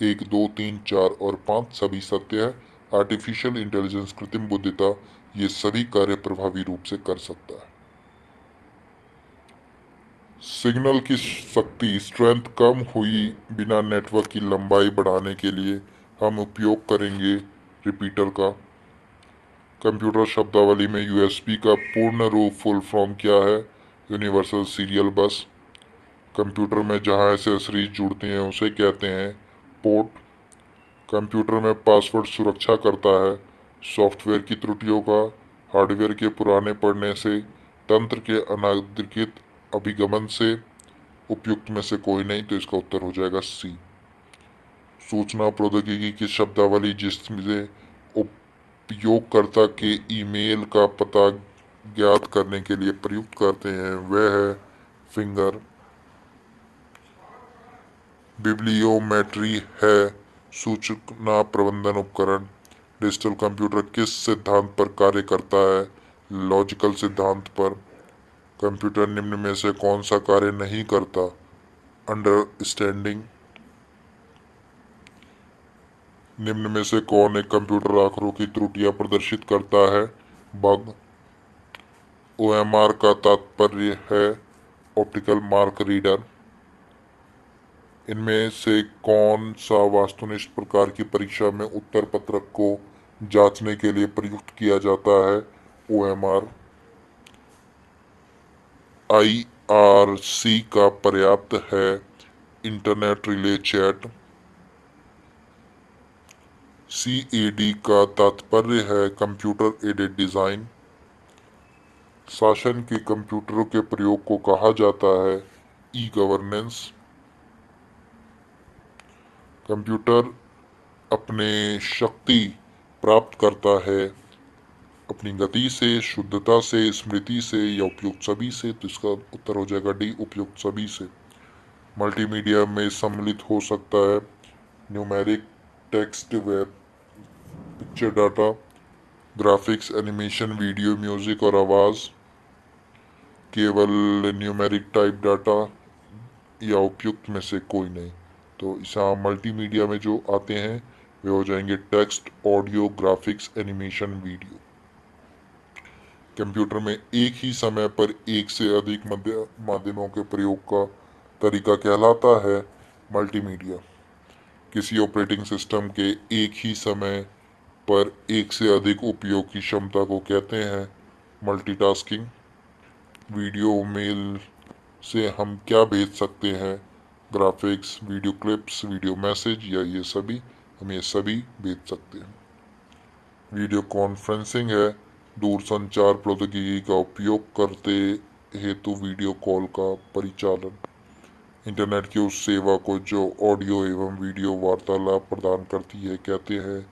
1, 2, 3, 4 और 5 सभी सत्य है। आर्टिफिशियल इंटेलिजेंस कृत्रिम बुद्धिमत्ता ये सभी कार्य प्रभावी रूप से कर सकता है। सिग्नल की शक्ति स्ट्रेंथ कम हुई बिना नेटवर्क की लंबाई बढ़ाने के लिए हम उपयोग करेंगे रिपीटर का। कंप्यूटर शब्दावली में यूएसबी का पूर्ण रूप फुल फॉर्म क्या है? यूनिवर्सल सीरियल बस। कंप्यूटर में जहां एसेसरीज जुड़ती हैं उसे कहते हैं पोर्ट। कंप्यूटर में पासवर्ड सुरक्षा करता है सॉफ्टवेयर की त्रुटियों का, हार्डवेयर के पुराने पढ़ने से, तंत्र के अनाधिकृत अभिगमन से, उपयुक्त में से कोई नहीं। तो इसका उत्तर हो जाएगा सी। सूचना प्रौद्योगिकी की शब्दावली जिसमें उपयोगकर्ता के ईमेल का पता ज्ञात करने के लिए प्रयुक्त करते हैं वह है फिंगर। बिब्लियोमेट्री है सूचना प्रबंधन उपकरण। डिजिटल कंप्यूटर किस सिद्धांत पर कार्य करता है? लॉजिकल सिद्धांत पर। कंप्यूटर निम्न में से कौन सा कार्य नहीं करता? अंडरस्टैंडिंग। निम्न में से कौन एक कंप्यूटर आंकड़ों की त्रुटियां प्रदर्शित करता है? बग। ओएमआर का तात्पर्य है ऑप्टिकल मार्क रीडर। इनमें से कौन सा वस्तुनिष्ठ प्रकार की परीक्षा में उत्तर पत्रक को जांचने के लिए प्रयुक्त किया जाता है? ओएमआर। आईआरसी का पर्याप्त है इंटरनेट रिले चैट। सीएडी का तात्पर्य है कंप्यूटर एडेड डिजाइन। शासन के कंप्यूटरों के प्रयोग को कहा जाता है ई गवर्नेंस। कंप्यूटर अपने शक्ति प्राप्त करता है अपनी गति से, शुद्धता से, स्मृति से या उपयुक्त सभी से। तो इसका उत्तर हो जाएगा डी, उपयुक्त सभी से। मल्टीमीडिया में सम्मिलित हो सकता है numeric, text, web, picture data, graphics, animation, video, music और आवाज़, केवल न्यूमेरिक टाइप डाटा या उपयुक्त में से कोई नहीं। तो यहाँ मल्टीमीडिया में जो आते हैं वे हो जाएंगे text, audio, graphics, animation, video. Computer में एक ही समय पर एक से अधिक माध्यमों के प्रयोग का तरीका कहलाता है मल्टीमीडिया। किसी ऑपरेटिंग सिस्टम के एक ही समय पर एक से अधिक उपयोग की क्षमता को कहते हैं मल्टीटास्किंग। वीडियो मेल से हम क्या भेज सकते हैं? Graphics, video clips, video message या ये सभी? हम ये सभी भेज सकते हैं। वीडियो कॉन्फ्रेंसिंग है दूर संचार प्रौद्योगिकी का उपयोग करते हेतु वीडियो कॉल का परिचालन। इंटरनेट की उस सेवा को जो ऑडियो एवं वीडियो वार्तालाप प्रदान करती है कहते हैं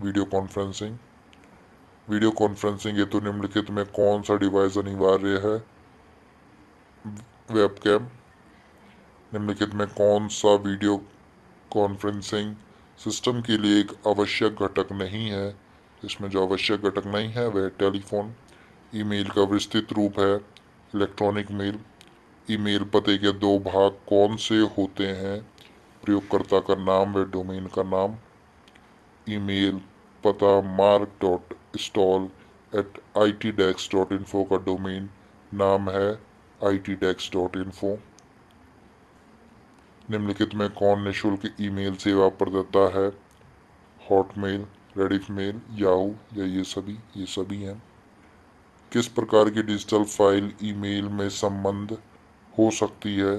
वीडियो कॉन्फ्रेंसिंग। वीडियो कॉन्फ्रेंसिंग हेतु निम्नलिखित में कौन सा डिवाइस अनिवार्य है? वेबकैम। निम्नलिखित में कौन सा वीडियो कॉन्फ्रेंसिंग सिस्टम के लिए एक आवश्यक घटक नहीं है? इसमें जो आवश्यक घटक नहीं है वह टेलीफोन। ईमेल का विस्तृत रूप है इलेक्ट्रॉनिक मेल। ईमेल पते के दो भाग कौन से होते हैं? प्रयोगकर्ता का नाम व डोमेन का नाम। ईमेल पता mark dot stall eight itdex.info का डोमेन नाम है itdex.info। निम्नलिखित में कौन निःशुल्क ईमेल सेवा प्रदाता है? हॉटमेल, रेडिफमेल, याहू या ये सभी हैं। किस प्रकार की डिजिटल फाइल ईमेल में संबंध हो सकती है?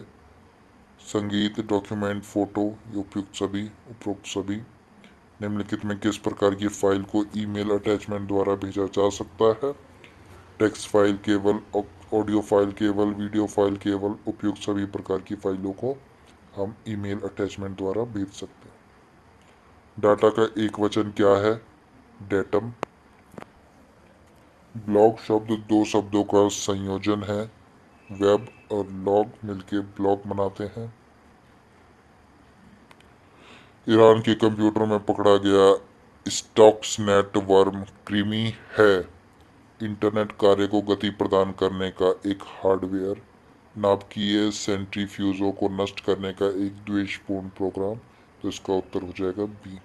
संगीत, डॉक्यूमेंट, फोटो, उपयुक्त सभी। निम्नलिखित में किस प्रकार की फाइल को ईमेल अटैचमेंट द्वारा भेजा जा सकता है? टेक्स्ट फाइल केवल, ऑडियो फाइल केवल, वीडियो फाइल केवल। उपयुक्त सभी प्रकार की फाइलों को हम ईमेल अटैचमेंट द्वारा भेज सकते हैं। डाटा का एक वचन क्या है? डेटम। ब्लॉग शब्द दो शब्दों का संयोजन है। वेब और लॉग मिलकर ब्लॉग बनाते हैं। ईरान के कंप्यूटर में पकड़ा गया स्टक्सनेट वर्म कृमि है इंटरनेट कार्य को गति प्रदान करने का एक हार्डवेयर। नाभिकीय सेंट्रीफ्यूजों को नष्ट करने का एक द्वेषपूर्ण प्रोग्राम। तो इसका उत्तर हो जाएगा बी।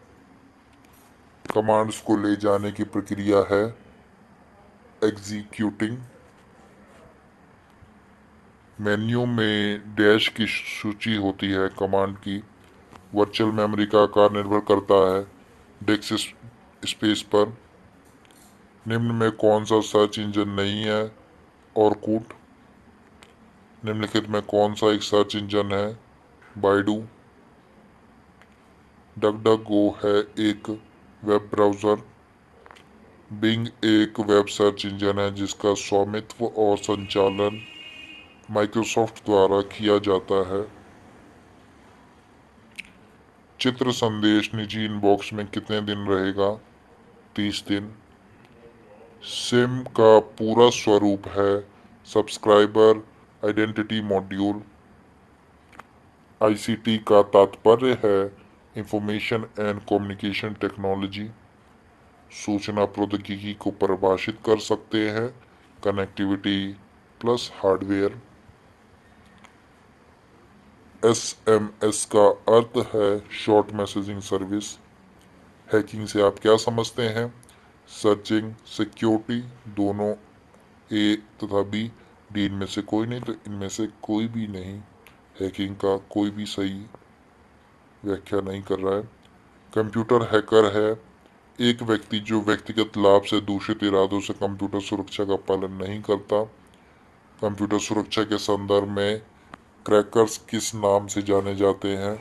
कमांड्स को ले जाने की प्रक्रिया है एग्जीक्यूटिंग। मेन्यू में डैश की सूची होती है कमांड की। वर्चुअल मेमोरी का आकार निर्भर करता है डिस्क स्पेस पर। निम्न में कौन सा सर्च इंजन नहीं है? ऑरकुट। निम्नलिखित में कौन सा एक सर्च इंजन है? बाइडू। डकडकगो है एक वेब ब्राउज़र। बिंग एक वेब सर्च इंजन है जिसका स्वामित्व और संचालन माइक्रोसॉफ्ट द्वारा किया जाता है। चित्र संदेश निजी इनबॉक्स में कितने दिन रहेगा? 30 दिन। सिम का पूरा स्वरूप है सब्सक्राइबर आइडेंटिटी मॉड्यूल। आईसीटी का तात्पर्य है इंफॉर्मेशन एंड कम्युनिकेशन टेक्नोलॉजी। सूचना प्रौद्योगिकी को परिभाषित कर सकते हैं कनेक्टिविटी प्लस हार्डवेयर। एसएमएस का अर्थ है शॉर्ट मैसेजिंग सर्विस। हैकिंग से आप क्या समझते हैं? सर्चिंग, सिक्योरिटी, दोनों ए तथा बी। डी इनमें से कोई नहीं तो इनमें से कोई भी नहीं। हैकिंग का कोई भी सही व्याख्या नहीं कर रहा है। कंप्यूटर हैकर है एक व्यक्ति जो व्यक्तिगत लाभ से दूषित इरादों से कंप्यूटर सुरक्षा का पालन नहीं करता। कंप्यूटर सुरक्षा के संदर्भ में क्रैकर्स किस नाम से जाने जाते हैं?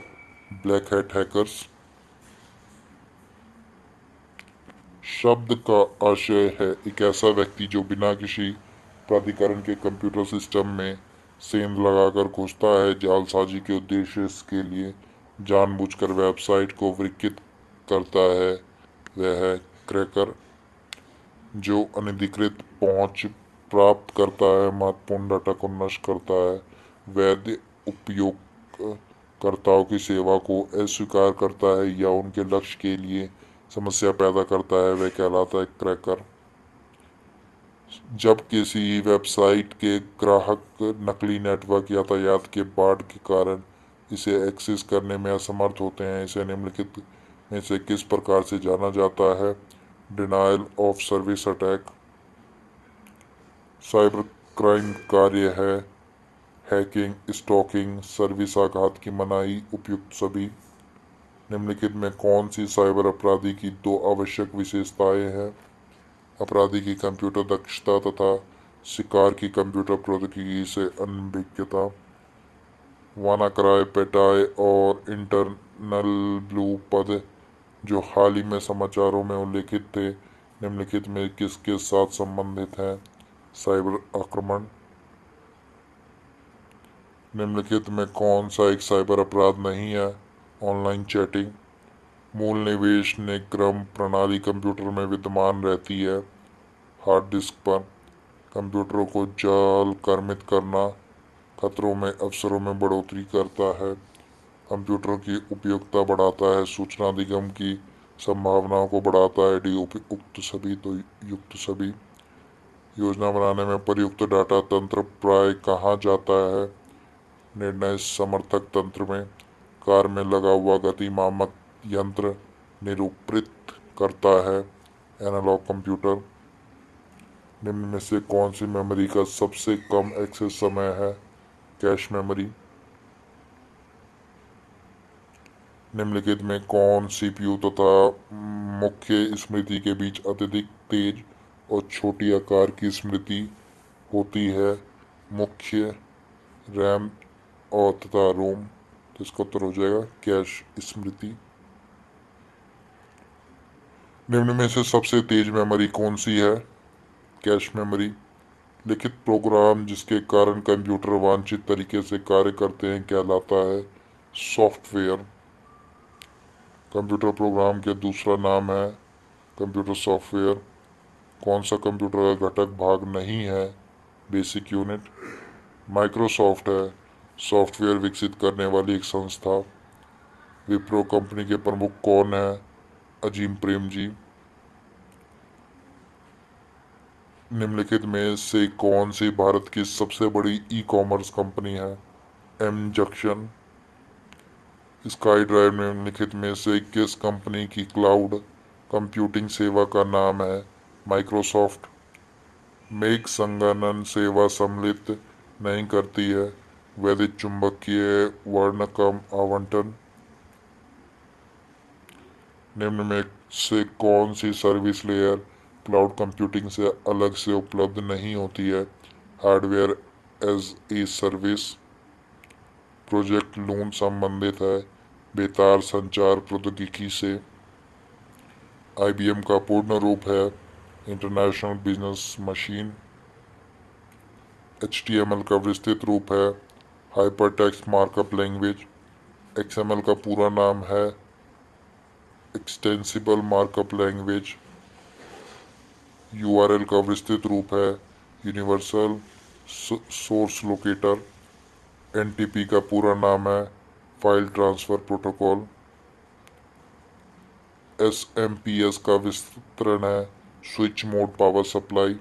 Black hat hackers. शब्द का आशय है एक ऐसा व्यक्ति जो बिना किसी प्राधिकरण के कंप्यूटर सिस्टम में सेंध लगाकर घुसता है जालसाजी के उद्देश्य के लिए जानबूझकर वेबसाइट को विकृत करता है। वह है क्रैकर। जो अनधिकृत पहुंच प्राप्त करता है महत्वपूर्ण डाटा को नष्ट करता है वैध उपयोगकर्ताओं की सेवा को अस्वीकार करता है या उनके लक्ष्य के लिए समस्या पैदा करता है वह कहलाता है क्रैकर। जब किसी वेबसाइट के ग्राहक नकली नेटवर्क यातायात के बाढ़ के कारण इसे एक्सेस करने में असमर्थ होते हैं इसे निम्नलिखित में से किस प्रकार से जाना जाता है? Denial of service attack. Cyber crime कार्य है हैकिंग, स्टॉकिंग, सर्विस आघात की मनाही। उपयुक्त सभी। निम्नलिखित में कौन सी साइबर अपराधी की दो आवश्यक विशेषताएं हैं? अपराधी की कंप्यूटर दक्षता तथा शिकार की कंप्यूटर प्रौद्योगिकी से अनभिज्ञता। वानाक्राई, पेटाई और इंटरनल ब्लू पद जो हाल ही में समाचारों में उल्लेखित थे निम्नलिखित में किसके साथ संबंधित हैं? साइबर आक्रमण। निम्नलिखित में कौन सा एक साइबर अपराध नहीं है? Online chatting. मूल निवेश ने क्रम प्रणाली कंप्यूटर में विद्यमान रहती है हार्ड डिस्क पर। कंप्यूटरों को जाल कर्मित करना खतरों में अवसरों में बढ़ोतरी करता है। कंप्यूटर की उपयोगिता बढ़ाता है सूचना निगम की संभावनाओं को बढ़ाता है डी। उक्त सभी तो युक्त सभी। योजना बनाने में प्रयुक्त डाटा तंत्र प्राय कहाँ जाता है? निर्णय समर्थक तंत्र में। कार में लगा हुआ गति मापक यंत्र निरूपित करता है एनालॉग कंप्यूटर। निम्न में से कौन सी मेमोरी का सबसे कम एक्सेस समय है? Cache memory. निम्नलिखित में कौन सीपीयू तथा मुख्य स्मृति के बीच अत्यधिक तेज और छोटी आकार की स्मृति होती है? मुख्य, रैम और तथा रोम। तो इसका उत्तर हो जाएगा कैश स्मृति। निम्न में से सबसे तेज मेमोरी कौन सी है? Cache memory. लिखित प्रोग्राम जिसके कारण कंप्यूटर वांछित तरीके से कार्य करते हैं कहलाता है सॉफ्टवेयर। कंप्यूटर प्रोग्राम के दूसरा नाम है कंप्यूटर सॉफ्टवेयर। कौन सा कंप्यूटर का घटक भाग नहीं है? Basic unit. माइक्रोसॉफ्ट है सॉफ्टवेयर विकसित करने वाली एक संस्था। विप्रो कंपनी के प्रमुख कौन है? अजीम प्रेमजी। निम्नलिखित में से कौन सी भारत की सबसे बड़ी ई कॉमर्स कंपनी है? M junction. स्काई ड्राइव निम्नलिखित में से किस कंपनी की क्लाउड कंप्यूटिंग सेवा का नाम है? माइक्रोसॉफ्ट। मेघ संघनन सेवा सम्मिलित नहीं करती है वैद्युत चुंबकीय वर्णक्रम आवंटन। निम्न में से कौन सी सर्विस लेयर क्लाउड कंप्यूटिंग से अलग से उपलब्ध नहीं होती है? Hardware as a service. Project Loon संबंधित है बेतार संचार प्रौद्योगिकी से। आईबीएम का पूर्ण रूप है इंटरनेशनल बिजनेस मशीन। एचटीएमएल का विस्तृत रूप है हाइपरटेक्स्ट मार्कअप लैंग्वेज। एक्सएमएल का पूरा नाम है एक्सटेंसिबल मार्कअप लैंग्वेज। यूआरएल का विस्तृत रूप है यूनिवर्सल सोर्स लोकेटर। एनटीपी का पूरा नाम है फाइल ट्रांसफर प्रोटोकॉल। एसएमपीएस का विस्तरण है switch mode power supply.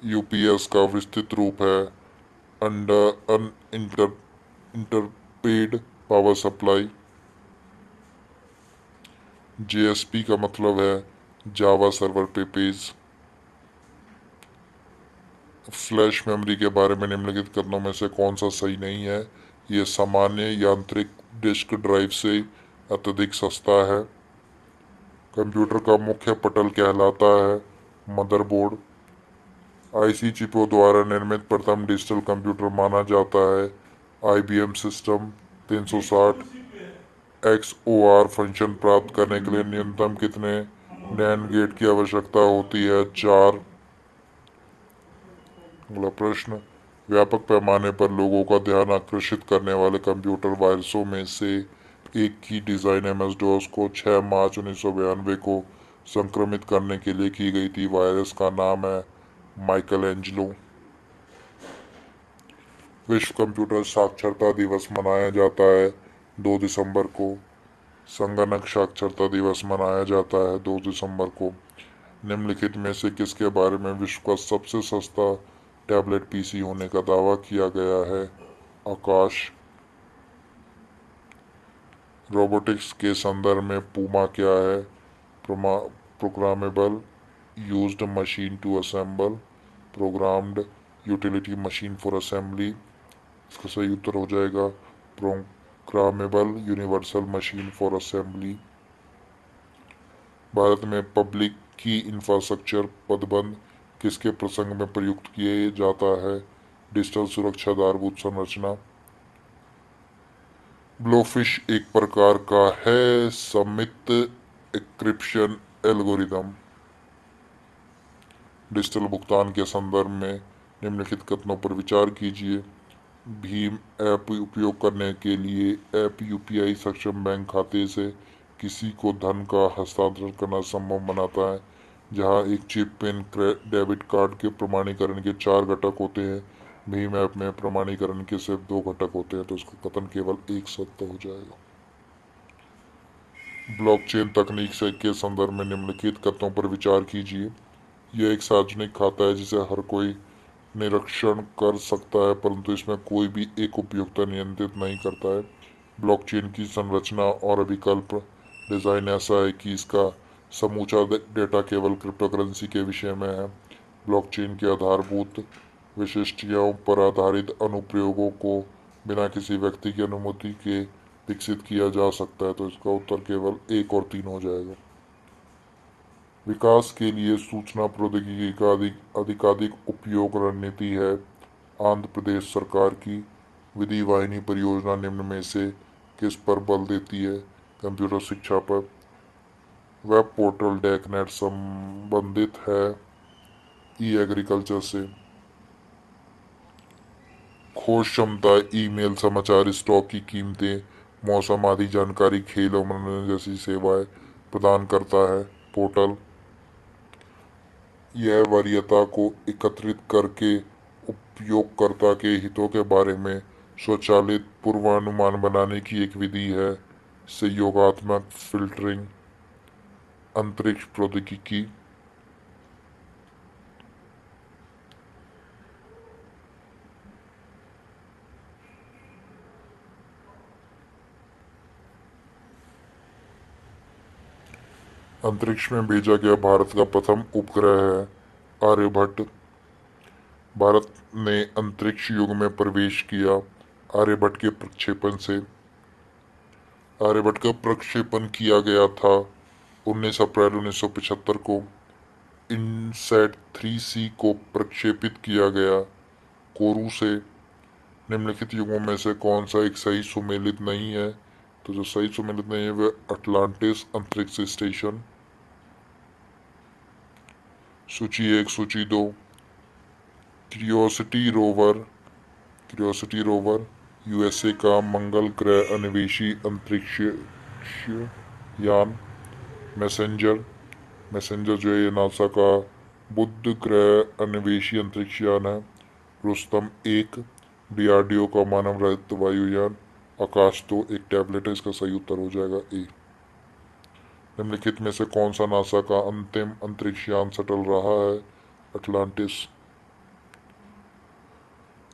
UPS का विस्तृत रूप है अंडर अन इंटरपेड पावर सप्लाई। जेएसपी का मतलब है जावा सर्वर पे पेज। फ्लैश मेमोरी के बारे में निम्नलिखित कथनों में से कौन सा सही नहीं है? ये सामान्य यांत्रिक डिस्क ड्राइव से अत्यधिक सस्ता है। कंप्यूटर का मुख्य पटल कहलाता है मदरबोर्ड। आईसी चिपों द्वारा निर्मित प्रथम डिजिटल कंप्यूटर माना जाता है आईबीएम सिस्टम 360। एक्सओआर फंक्शन प्राप्त करने के लिए न्यूनतम कितने नैंड गेट की आवश्यकता होती है? 4। अगला प्रश्न, व्यापक पैमाने पर लोगों का ध्यान आकर्षित करने वाले कंप्यूटर वायरसों में से एक की डिज़ाइन एमएस डॉस को 6 मार्च 1992 को संक्रमित करने के लिए की गई थी। वायरस का नाम है माइकल एंजेलो। विश्व कंप्यूटर साक्षरता दिवस मनाया जाता है 2 दिसंबर को। संगणक साक्षरता दिवस मनाया जाता है 2 दिसंबर को। निम्नलिखित में से किसके बारे में विश्व का सबसे सस्ता टैबलेट पीसी होने का दावा किया गया है? आकाश। रोबोटिक्स के संदर्भ में पूमा क्या है? Programmable used machine to assemble. Programmed utility machine for assembly. इसका सही उत्तर हो जाएगा programmable universal machine for assembly. Bharat में पब्लिक की इंफ्रास्ट्रक्चर पदबंध किसके प्रसंग में प्रयुक्त किया जाता है? डिजिटल सुरक्षा आधारभूत संरचना। ब्लोफिश एक प्रकार का है सममित एन्क्रिप्शन एल्गोरिदम। डिजिटल भुगतान के संदर्भ में निम्नलिखित कथनों पर विचार कीजिए। भीम ऐप उपयोग करने के लिए ऐप यूपीआई सक्षम बैंक खाते से किसी को धन का हस्तांतरण करना संभव बनाता है। जहां एक चिप पिन डेबिट कार्ड के प्रमाणीकरण के 4 घटक होते हैं, भीम ऐप में प्रमाणीकरण के सिर्फ 2 घटक होते हैं, तो इसका कथन केवल एक सत्य हो जाएगा। ब्लॉकचेन तकनीक से के संदर्भ में निम्नलिखित कथनों पर विचार कीजिए। यह एक सार्वजनिक खाता है जिसे हर कोई निरीक्षण कर सकता है, परंतु इसमें कोई भी एक उपयोक्ता नियंत्रित नहीं करता है। ब्लॉकचेन की संरचना और अभिकल्प डिज़ाइन ऐसा है कि इसका समूचा डेटा केवल क्रिप्टोकरेंसी के विषय में है। ब्लॉकचेन के आधारभूत विशिष्टताओं पर आधारित अनुप्रयोगों को बिना किसी व्यक्ति की अनुमति के विकसित किया जा सकता है, तो इसका उत्तर केवल 1 और 3 हो जाएगा। विकास के लिए सूचना प्रौद्योगिकी का अधिकाधिक उपयोग रणनीति है आंध्र प्रदेश सरकार की। विधि वाहिनी परियोजना निम्न में से किस पर बल देती है? कंप्यूटर शिक्षा पर। वेब पोर्टल डेकनेट संबंधित है ई एग्रीकल्चर से। खोज क्षमता ईमेल, समाचार, स्टॉक की कीमतें, मौसम आदि जानकारी, खेल और मनोरंजन जैसी सेवाएं प्रदान करता है। पोर्टल यह वरीयता को एकत्रित करके उपयोगकर्ता के हितों के बारे में स्वचालित पूर्वानुमान बनाने की एक विधि है। सहयोगात्मक फिल्टरिंग, अंतरिक्ष प्रौद्योगिकी। अंतरिक्ष में भेजा गया भारत का प्रथम उपग्रह है आर्यभट्ट। भारत ने अंतरिक्ष युग में प्रवेश किया आर्यभट्ट के प्रक्षेपण से। आर्यभट्ट का प्रक्षेपण किया गया था 19 अप्रैल 1975 को। इनसैट 3C को प्रक्षेपित किया गया कोरू से। निम्नलिखित युगों में से कौन सा एक सही सुमेलित नहीं है? तो जो सही सुमेलित नहीं है वह अटलांटिस अंतरिक्ष स्टेशन। सूची 1, सूची 2। क्यूरियोसिटी रोवर यूएसए का मंगल ग्रह अन्वेषी अंतरिक्ष यान। मैसेंजर मैसेंजर जो है ये नासा का बुध ग्रह अन्वेषी अंतरिक्ष यान है। रुस्तम एक डीआरडीओ का मानव रहित वायुयान। आकाश तो एक टैबलेट है, इसका सही उत्तर हो जाएगा ए। निम्नलिखित में से कौन सा नासा का अंतिम अंतरिक्ष यान शटल रहा है? अटलांटिस।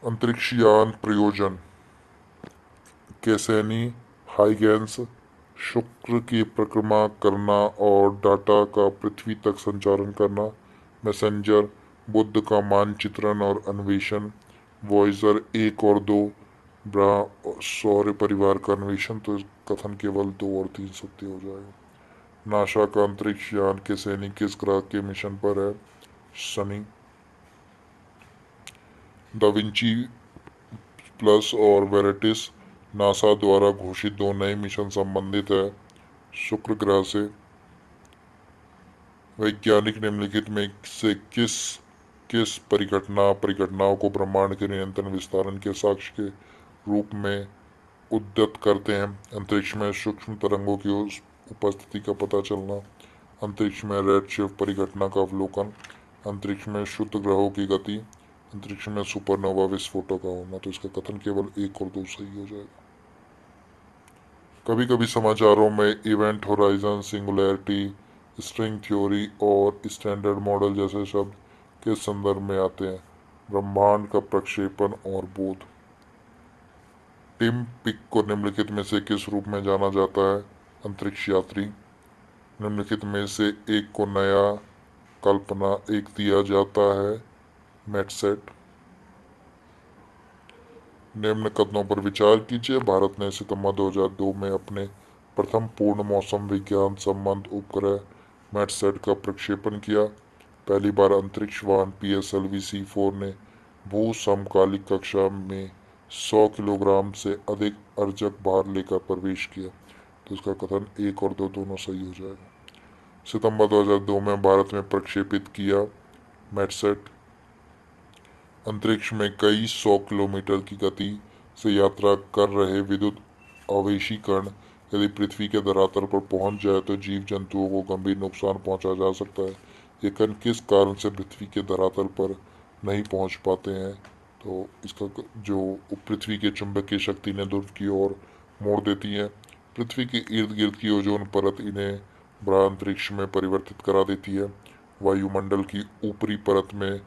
अंतरिक्ष यान प्रयोजन कैसेनी, हाइगेंस, शुक्र की परिक्रमा करना और डाटा का पृथ्वी तक संचारण करना। मैसेंजर बुध का मानचित्रण और अन्वेषण। वॉयजर 1 और 2 सौर परिवार का अन्वेषण। तो इस कथन केवल 2 और 3 सत्य हो जाएगा। नासा का अंतरिक्ष यान कैसेनी किस ग्रह के मिशन पर है? शनि। दा विंची प्लस और वेरेटिस नासा द्वारा घोषित 2 नए मिशन संबंधित है शुक्र ग्रह से। वैज्ञानिक निम्नलिखित में से किस किस परिघटनाओं को ब्रह्मांड के निरंतर विस्तारण के साक्ष्य के रूप में उद्धृत करते हैं? अंतरिक्ष में सूक्ष्म तरंगों की उपस्थिति का पता चलना। अंतरिक्ष में रेडशिफ्ट परिघटना का अवलोकन। अंतरिक्ष में शुद्ध ग्रहों की गति। अंतरिक्ष में सुपरनोवा विस्फोटों का होना। तो इसका कथन केवल 1 और 2 सही हो जाएगा। कभी कभी समाचारों में event horizon, singularity, string theory और स्टैंडर्ड मॉडल जैसे शब्द किस संदर्भ में आते हैं? ब्रह्मांड का प्रक्षेपण और बोध। टिम पिक को निम्नलिखित में से किस रूप में जाना जाता है? अंतरिक्ष यात्री। निम्नलिखित में से एक को नया कल्पना एक दिया जाता है मेटसेट। निम्न कथनों पर विचार कीजिए। भारत ने सितंबर 2002 में अपने प्रथम पूर्ण मौसम विज्ञान संबंध उपग्रह मेटसेट का प्रक्षेपण किया। पहली बार अंतरिक्ष वाहन PSLV C4 ने भू समकालिक कक्षा में 100 किलोग्राम से अधिक अर्जक भार लेकर प्रवेश किया। तो इसका कथन 1 और 2 दोनों सही हो जाएगा। सितंबर 2002 में भारत में प्रक्षेपित किया मेटसेट। अंतरिक्ष में कई 100 किलोमीटर की गति से यात्रा कर रहे विद्युत आवेशी कण यदि पृथ्वी के धरातल पर पहुंच जाए तो जीव जंतुओं को गंभीर नुकसान पहुंचा जा सकता है। ये कण किस कारण से पृथ्वी के धरातल पर नहीं पहुंच पाते हैं? तो इसका जो पृथ्वी के चुंबकीय शक्ति ने ध्रुव की ओर मोड़ देती है। पृथ्वी के इर्द गिर्द की ओजोन परत इन्हें बड़ा अंतरिक्ष में परिवर्तित करा देती है। वायुमंडल की ऊपरी परत में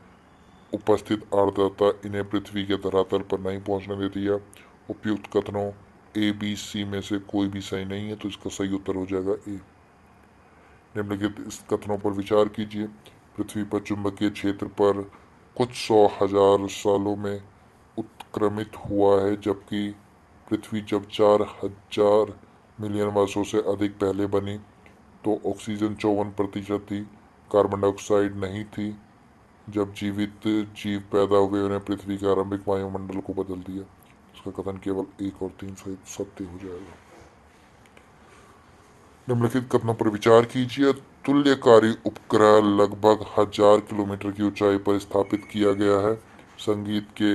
उपस्थित आर्द्रता इन्हें पृथ्वी के धरातल पर नहीं पहुंचने देती है। उपयुक्त कथनों ABC में से कोई भी सही नहीं है। तो इसका सही उत्तर हो जाएगा ए। निम्नलिखित इस कथनों पर विचार कीजिए। पृथ्वी पर चुंबकीय क्षेत्र पर कुछ 100,000 सालों में उत्क्रमित हुआ है, जबकि पृथ्वी जब 4,000 मिलियन वर्षों से अधिक पहले बनी तो ऑक्सीजन 54% थी, कार्बन डाइऑक्साइड नहीं थी। जब जीवित जीव पैदा हुए उन्हें पृथ्वी के आरंभिक वायुमंडल को बदल दिया। उसका कथन केवल 1 और 3 सत्य हो जाएगा। निम्नलिखित कथनों पर विचार कीजिए। तुल्यकारी उपग्रह लगभग 1000 किलोमीटर की ऊंचाई पर स्थापित किया गया है। संगीत के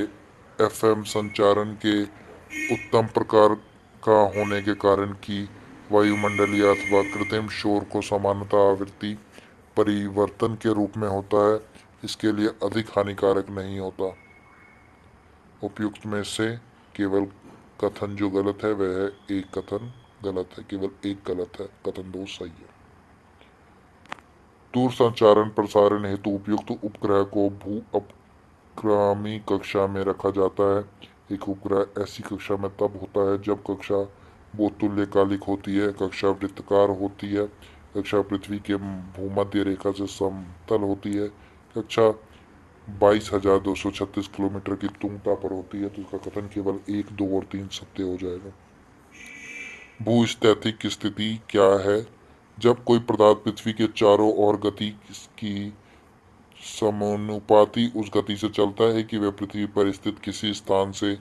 एफएम संचारण के उत्तम प्रकार का होने के कारण कि वायुमंडलीय अथवा कृत्रिम शोर को सामान्यतः आवृत्ति परिवर्तन के रूप में होता है, इसके लिए अधिक हानिकारक नहीं होता। उपयुक्त में से केवल कथन जो गलत है वह है एक कथन गलत है, केवल एक गलत है, कथन दो सही है। दूर संचारण प्रसारण हेतु उपयुक्त उपग्रह को भू अपग्रामी कक्षा में रखा जाता है। एक उपग्रह ऐसी कक्षा में तब होता है जब कक्षा बहुत तुल्यकालिक होती है, कक्षा वृत्ताकार होती है, कक्षा पृथ्वी के भूमध्य रेखा से समतल होती है, कक्षा 22,236 किलोमीटर की तुंगता पर होती है। तो इसका कथन केवल एक, दो और तीन सत्य हो जाएगा। भूस्थैतिक स्थिति क्या है? जब कोई पदार्थ पृथ्वी के चारों ओर गति की समानुपाती उस गति से चलता है कि वह पृथ्वी पर स्थित किसी स्थान से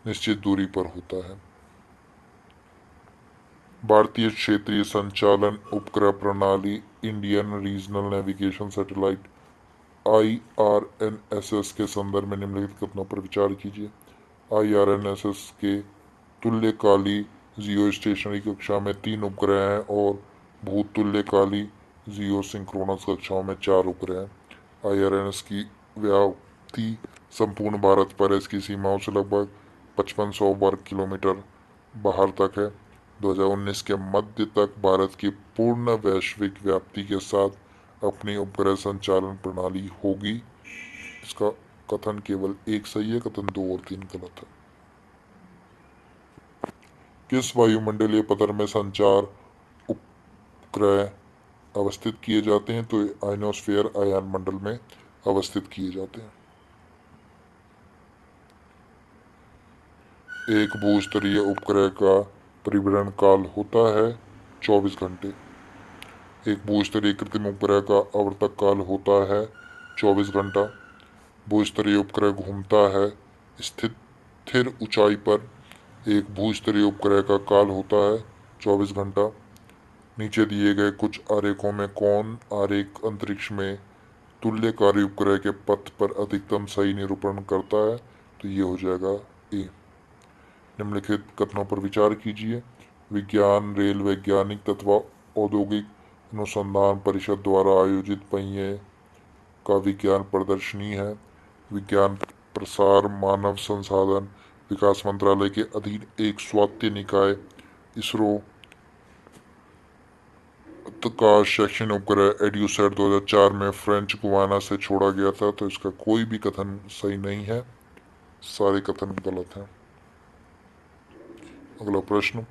निश्चित दूरी पर होता है। भारतीय क्षेत्रीय संचालन उपग्रह प्रणाली Indian regional navigation satellite IRNSS के संदर्भ में निम्नलिखित कथनों पर विचार कीजिए। IRNSS के तुल्यकाली जियो स्टेशनरी कक्षा में 3 उपग्रह हैं और भूतुल्यकाली जियो सिंक्रोनस कक्षाओं में 4 उपग्रह हैं। IRNS की व्याप्ति संपूर्ण भारत पर है। इसकी सीमाओं से लगभग 5500 वर्ग किलोमीटर बाहर तक है। 2019 के मध्य तक भारत की पूर्ण वैश्विक व्याप्ति के साथ अपनी उपग्रह संचालन प्रणाली होगी। इसका कथन केवल एक सही है, कथन दो और तीन गलत है। किस वायुमंडलीय पदर में संचार उपग्रह अवस्थित किए जाते हैं? तो आयनोस्फीयर आयन मंडल में अवस्थित किए जाते हैं। एक भूस्तरीय उपग्रह का परिभ्रमण काल होता है 24 घंटे। एक भूस्तरीय कृत्रिम उपग्रह का आवर्तक काल होता है 24 घंटा। भूस्तरीय उपग्रह घूमता है स्थिर ऊंचाई पर। एक भूस्तरीय उपग्रह का काल होता है 24 घंटा। नीचे दिए गए कुछ आरेखों में कौन आरेख अंतरिक्ष में तुल्यकारी उपग्रह के पथ पर अधिकतम सही निरूपण करता है? तो ये हो जाएगा ए। निम्नलिखित कथनों पर विचार कीजिए। विज्ञान रेल वैज्ञानिक तथा औद्योगिक अनुसंधान परिषद द्वारा आयोजित पहिए का विज्ञान प्रदर्शनी है। विज्ञान प्रसार मानव संसाधन विकास मंत्रालय के अधीन एक स्वायत्त निकाय इसरो का शैक्षणिक उपग्रह एड्यूसैट 2004 में फ्रेंच गुयाना से छोड़ा गया था। तो इसका कोई भी कथन सही नहीं है, सारे कथन गलत हैं। अगला प्रश्न,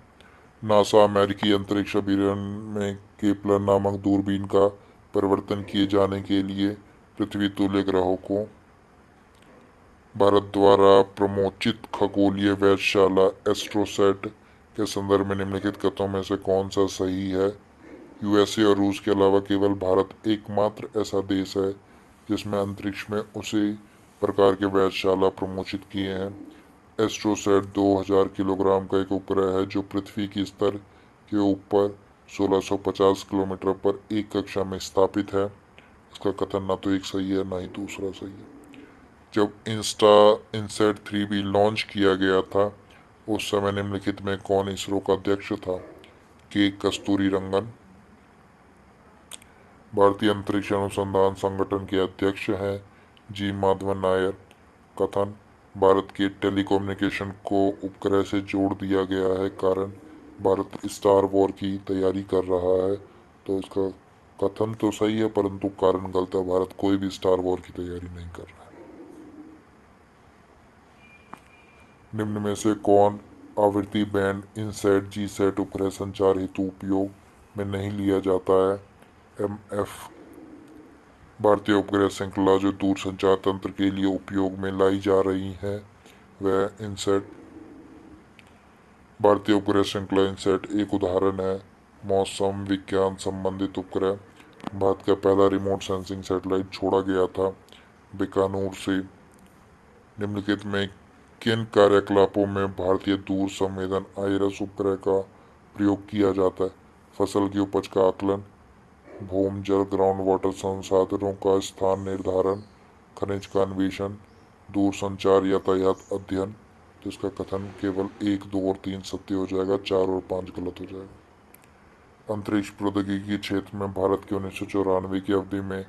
नासा अमेरिकी अंतरिक्ष अभियान में केपलर नामक दूरबीन का परिवर्तन किए जाने के लिए पृथ्वी तुल्य ग्रहों को भारत द्वारा प्रमोचित खगोलीय वेधशाला एस्ट्रोसैट के संदर्भ में निम्नलिखित कथनों में से कौन सा सही है? यूएसए और रूस के अलावा केवल भारत एकमात्र ऐसा देश है जिसमें अंतरिक्ष में उसी प्रकार के वेधशाला प्रमोचित किए हैं। एस्ट्रोसैट 2000 किलोग्राम का एक उपग्रह है जो पृथ्वी की स्तर के ऊपर 1650 किलोमीटर पर एक कक्षा में स्थापित है। इसका कथन ना तो एक सही है ना ही दूसरा सही है। जब इनसैट 3B लॉन्च किया गया था उस समय निम्नलिखित में कौन इसरो का अध्यक्ष था? के कस्तूरीरंगन। भारतीय अंतरिक्ष अनुसंधान संगठन के अध्यक्ष हैं जी माधवन नायर। कथन, भारत के टेलीकम्युनिकेशन को उपग्रह से जोड़ दिया गया है कारण भारत स्टार वॉर की तैयारी कर रहा है। तो इसका कथन तो सही है परंतु कारण गलत है। भारत कोई भी स्टार वॉर की तैयारी नहीं कर रहा है। निम्न में से कौन आवृत्ति बैंड इनसैट जीसैट उपग्रह संचार हेतु उपयोग में नहीं लिया जाता है? MF। भारतीय उपग्रह श्रृंखला जो दूर संचार तंत्र के लिए उपयोग में लाई जा रही है वह इनसैट। भारतीय उपग्रह श्रृंखला इनसैट एक उदाहरण है। मौसम विज्ञान संबंधित उपग्रह। भारत का पहला रिमोट सेंसिंग सैटेलाइट छोड़ा गया था बीकानेर से। निम्नलिखित में किन कार्यकलापों में भारतीय दूर संवेदन आईरस उपग्रह का प्रयोग किया जाता है? फसल की उपज का आकलन, भूमि जल ग्राउंड वाटर संसाधनों का स्थान निर्धारण, खनिज का अन्वेषण, दूरसंचार यातायात अध्ययन। तो इसका कथन केवल 1, 2 और 3 सत्य हो जाएगा, 4 और 5 गलत हो जाएगा। अंतरिक्ष प्रौद्योगिकी के क्षेत्र में भारत के 1994 की अवधि में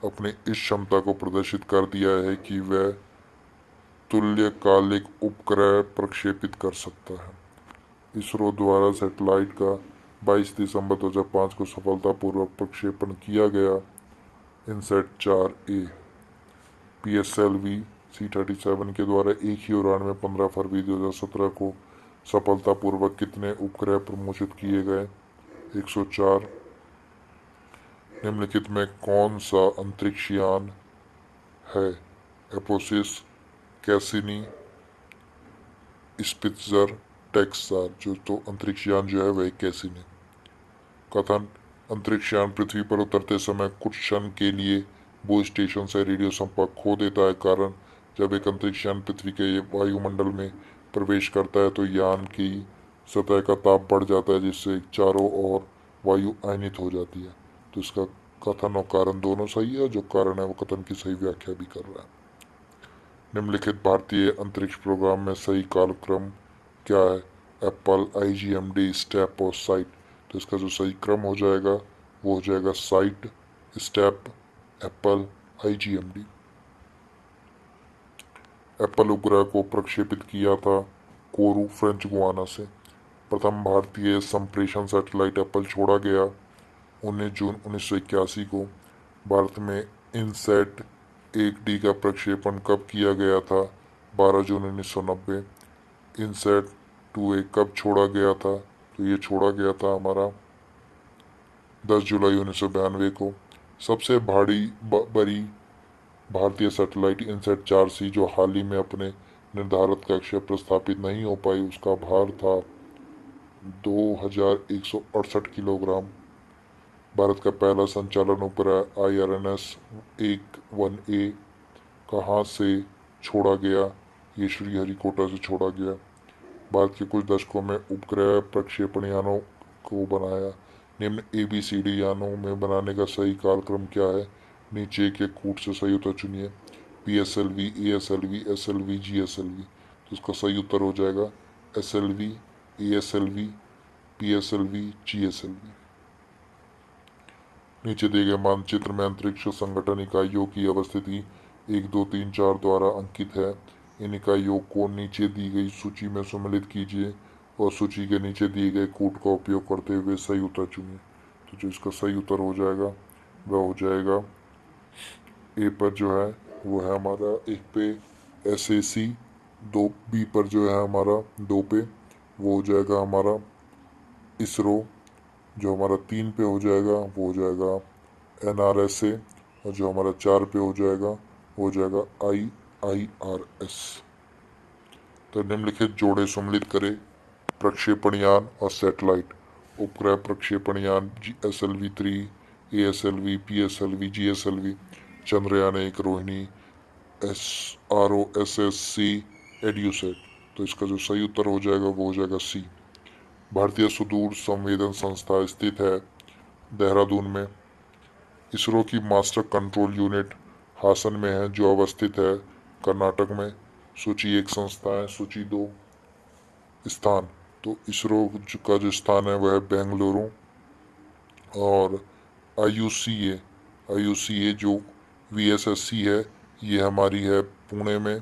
अपनी इस क्षमता को प्रदर्शित कर दिया है कि वह तुल्यकालिक उपग्रह प्रक्षेपित कर सकता है। इसरो द्वारा सैटेलाइट का 22 दिसंबर 2005 को सफलतापूर्वक प्रक्षेपण किया गया। इनसैट 4A PSLV C-37 के द्वारा एक ही उड़ान में 15 फरवरी 2017 को सफलतापूर्वक कितने उपग्रह प्रमोशित किए गए? 104। निम्नलिखित में कौन सा अंतरिक्ष यान है? एपोसिस, कैसिनी, स्पित्ज़र, टेक्सार। जो तो अंतरिक्ष यान जो है वह कैसिनी। कथन, अंतरिक्ष यान पृथ्वी पर उतरते समय कुछ क्षण के लिए भू स्टेशन से रेडियो संपर्क खो देता है। कारण, जब एक अंतरिक्ष यान पृथ्वी के वायुमंडल में प्रवेश करता है तो यान की सतह का ताप बढ़ जाता है, जिससे चारों ओर वायु आयनित हो जाती है। तो इसका कथन और कारण दोनों सही है। जो कारण है वो कथन की सही व्याख्या भी कर रहा है। निम्नलिखित भारतीय अंतरिक्ष प्रोग्राम में सही कालक्रम क्या है? एप्पल, IGMD, स्टेप और साइट। तो इसका जो सही क्रम हो जाएगा वो हो जाएगा site, step, Apple, IGMD। Apple उपग्रह को प्रक्षेपित किया था कोरू, फ्रेंच गुआना से। प्रथम भारतीय संप्रेषण सैटेलाइट एप्पल छोड़ा गया 19 जून 1981 को। भारत में इनसैट 1D का प्रक्षेपण कब किया गया था? 12 जून 1990। इनसैट 2A कब छोड़ा गया था? तो ये छोड़ा गया था हमारा 10 जुलाई 1992 को। सबसे बड़ी भारतीय सैटेलाइट इनसैट 4C जो हाल ही में अपने निर्धारित कक्ष पर स्थापित नहीं हो पाई, उसका भार था 2168 किलोग्राम। भारत का पहला संचालन उपग्रह IRNS 1A कहाँ से छोड़ा गया? ये श्रीहरिकोटा से छोड़ा गया। भारत के कुछ दशकों में उपग्रह प्रक्षेपण यानों को बनाया। निम्न ABCD यानों में बनाने का सही कालक्रम क्या है? नीचे के कूट से सही उत्तर चुनिए। PSLV, ASLV, SLV, GSLV। तो इसका सही उत्तर हो जाएगा SLV, ASLV, PSLV, GSLV। नीचे दिए गए मानचित्र में अंतरिक्ष संगठन इकाइयों की अवस्थिति 1, 2, 3, 4 द्वारा अंकित है। इन इकाइयों को नीचे दी गई सूची में सम्मिलित कीजिए और सूची के नीचे दिए गए कूट का उपयोग करते हुए सही उत्तर चुनिए। तो जो इसका सही उत्तर हो जाएगा वह हो जाएगा A पर जो है वो है हमारा 1 पे SAC, 2B पर जो है हमारा 2 पे वो हो जाएगा हमारा इसरो। जो हमारा 3 पे हो जाएगा वो हो जाएगा NRSA, और जो हमारा 4 पे हो जाएगा वो हो जाएगा IIRS। तो निम्नलिखित जोड़े सम्मिलित करें प्रक्षेपण यान और सैटेलाइट। उपग्रह प्रक्षेपण यान SLV-3, ASLV, PSLV, GSLV। Chandrayaan 1, Rohini, ROSSC, EDUSAT. तो इसका जो सही उत्तर हो जाएगा वो हो जाएगा C। भारतीय सुदूर संवेदन संस्था स्थित है देहरादून में। इसरो की मास्टर कंट्रोल यूनिट हासन में है जो अवस्थित है कर्नाटक में। सूची 1 संस्थाएं, सूची 2 स्थान। तो इसरो का जो स्थान है वह है बेंगलुरु। और IUCA जो VSSC है ये हमारी है पुणे में,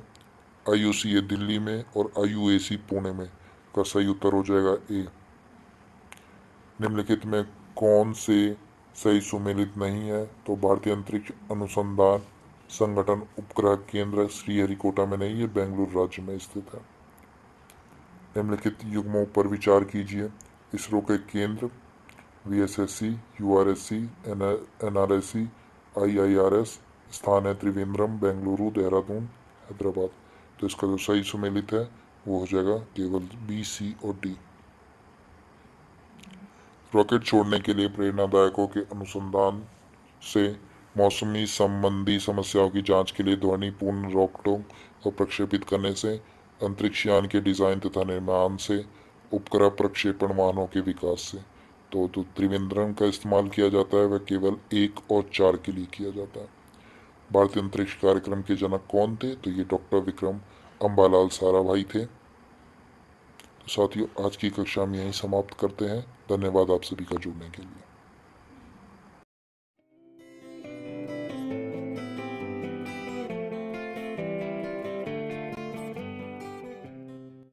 IUCA दिल्ली में और IUAC पुणे में। का सही उत्तर हो जाएगा A। निम्नलिखित में कौन से सही सुमेलित नहीं है? तो भारतीय अंतरिक्ष अनुसंधान संगठन उपग्रह केंद्र श्रीहरिकोटा में नहीं है, बेंगलुरु राज्य में स्थित है। निम्नलिखित युग्मों पर विचार कीजिए। इसरो के केंद्र VSSC, URSC, NRSC, IIRS। स्थान है त्रिवेंद्रम, बेंगलुरु, देहरादून, हैदराबाद। तो इसका जो सही सुमेलित है वो हो जाएगा केवल B, C और D। रॉकेट छोड़ने के लिए प्रेरणादायकों के अनुसंधान से मौसमी संबंधी समस्याओं की जांच के लिए ध्वनिपूर्ण रॉकेटों को प्रक्षेपित करने से, अंतरिक्ष यान के डिजाइन तथा निर्माण से, उपग्रह प्रक्षेपण वाहनों के विकास से। तो जो त्रिवेंद्रम का इस्तेमाल किया जाता है वह केवल 1 और 4 के लिए किया जाता है। भारतीय अंतरिक्ष कार्यक्रम के जनक कौन थे? तो ये डॉक्टर विक्रम अम्बालाल साराभाई थे। तो साथियों, आज की कक्षा हम यहीं समाप्त करते हैं। धन्यवाद आप सभी का जुड़ने के लिए।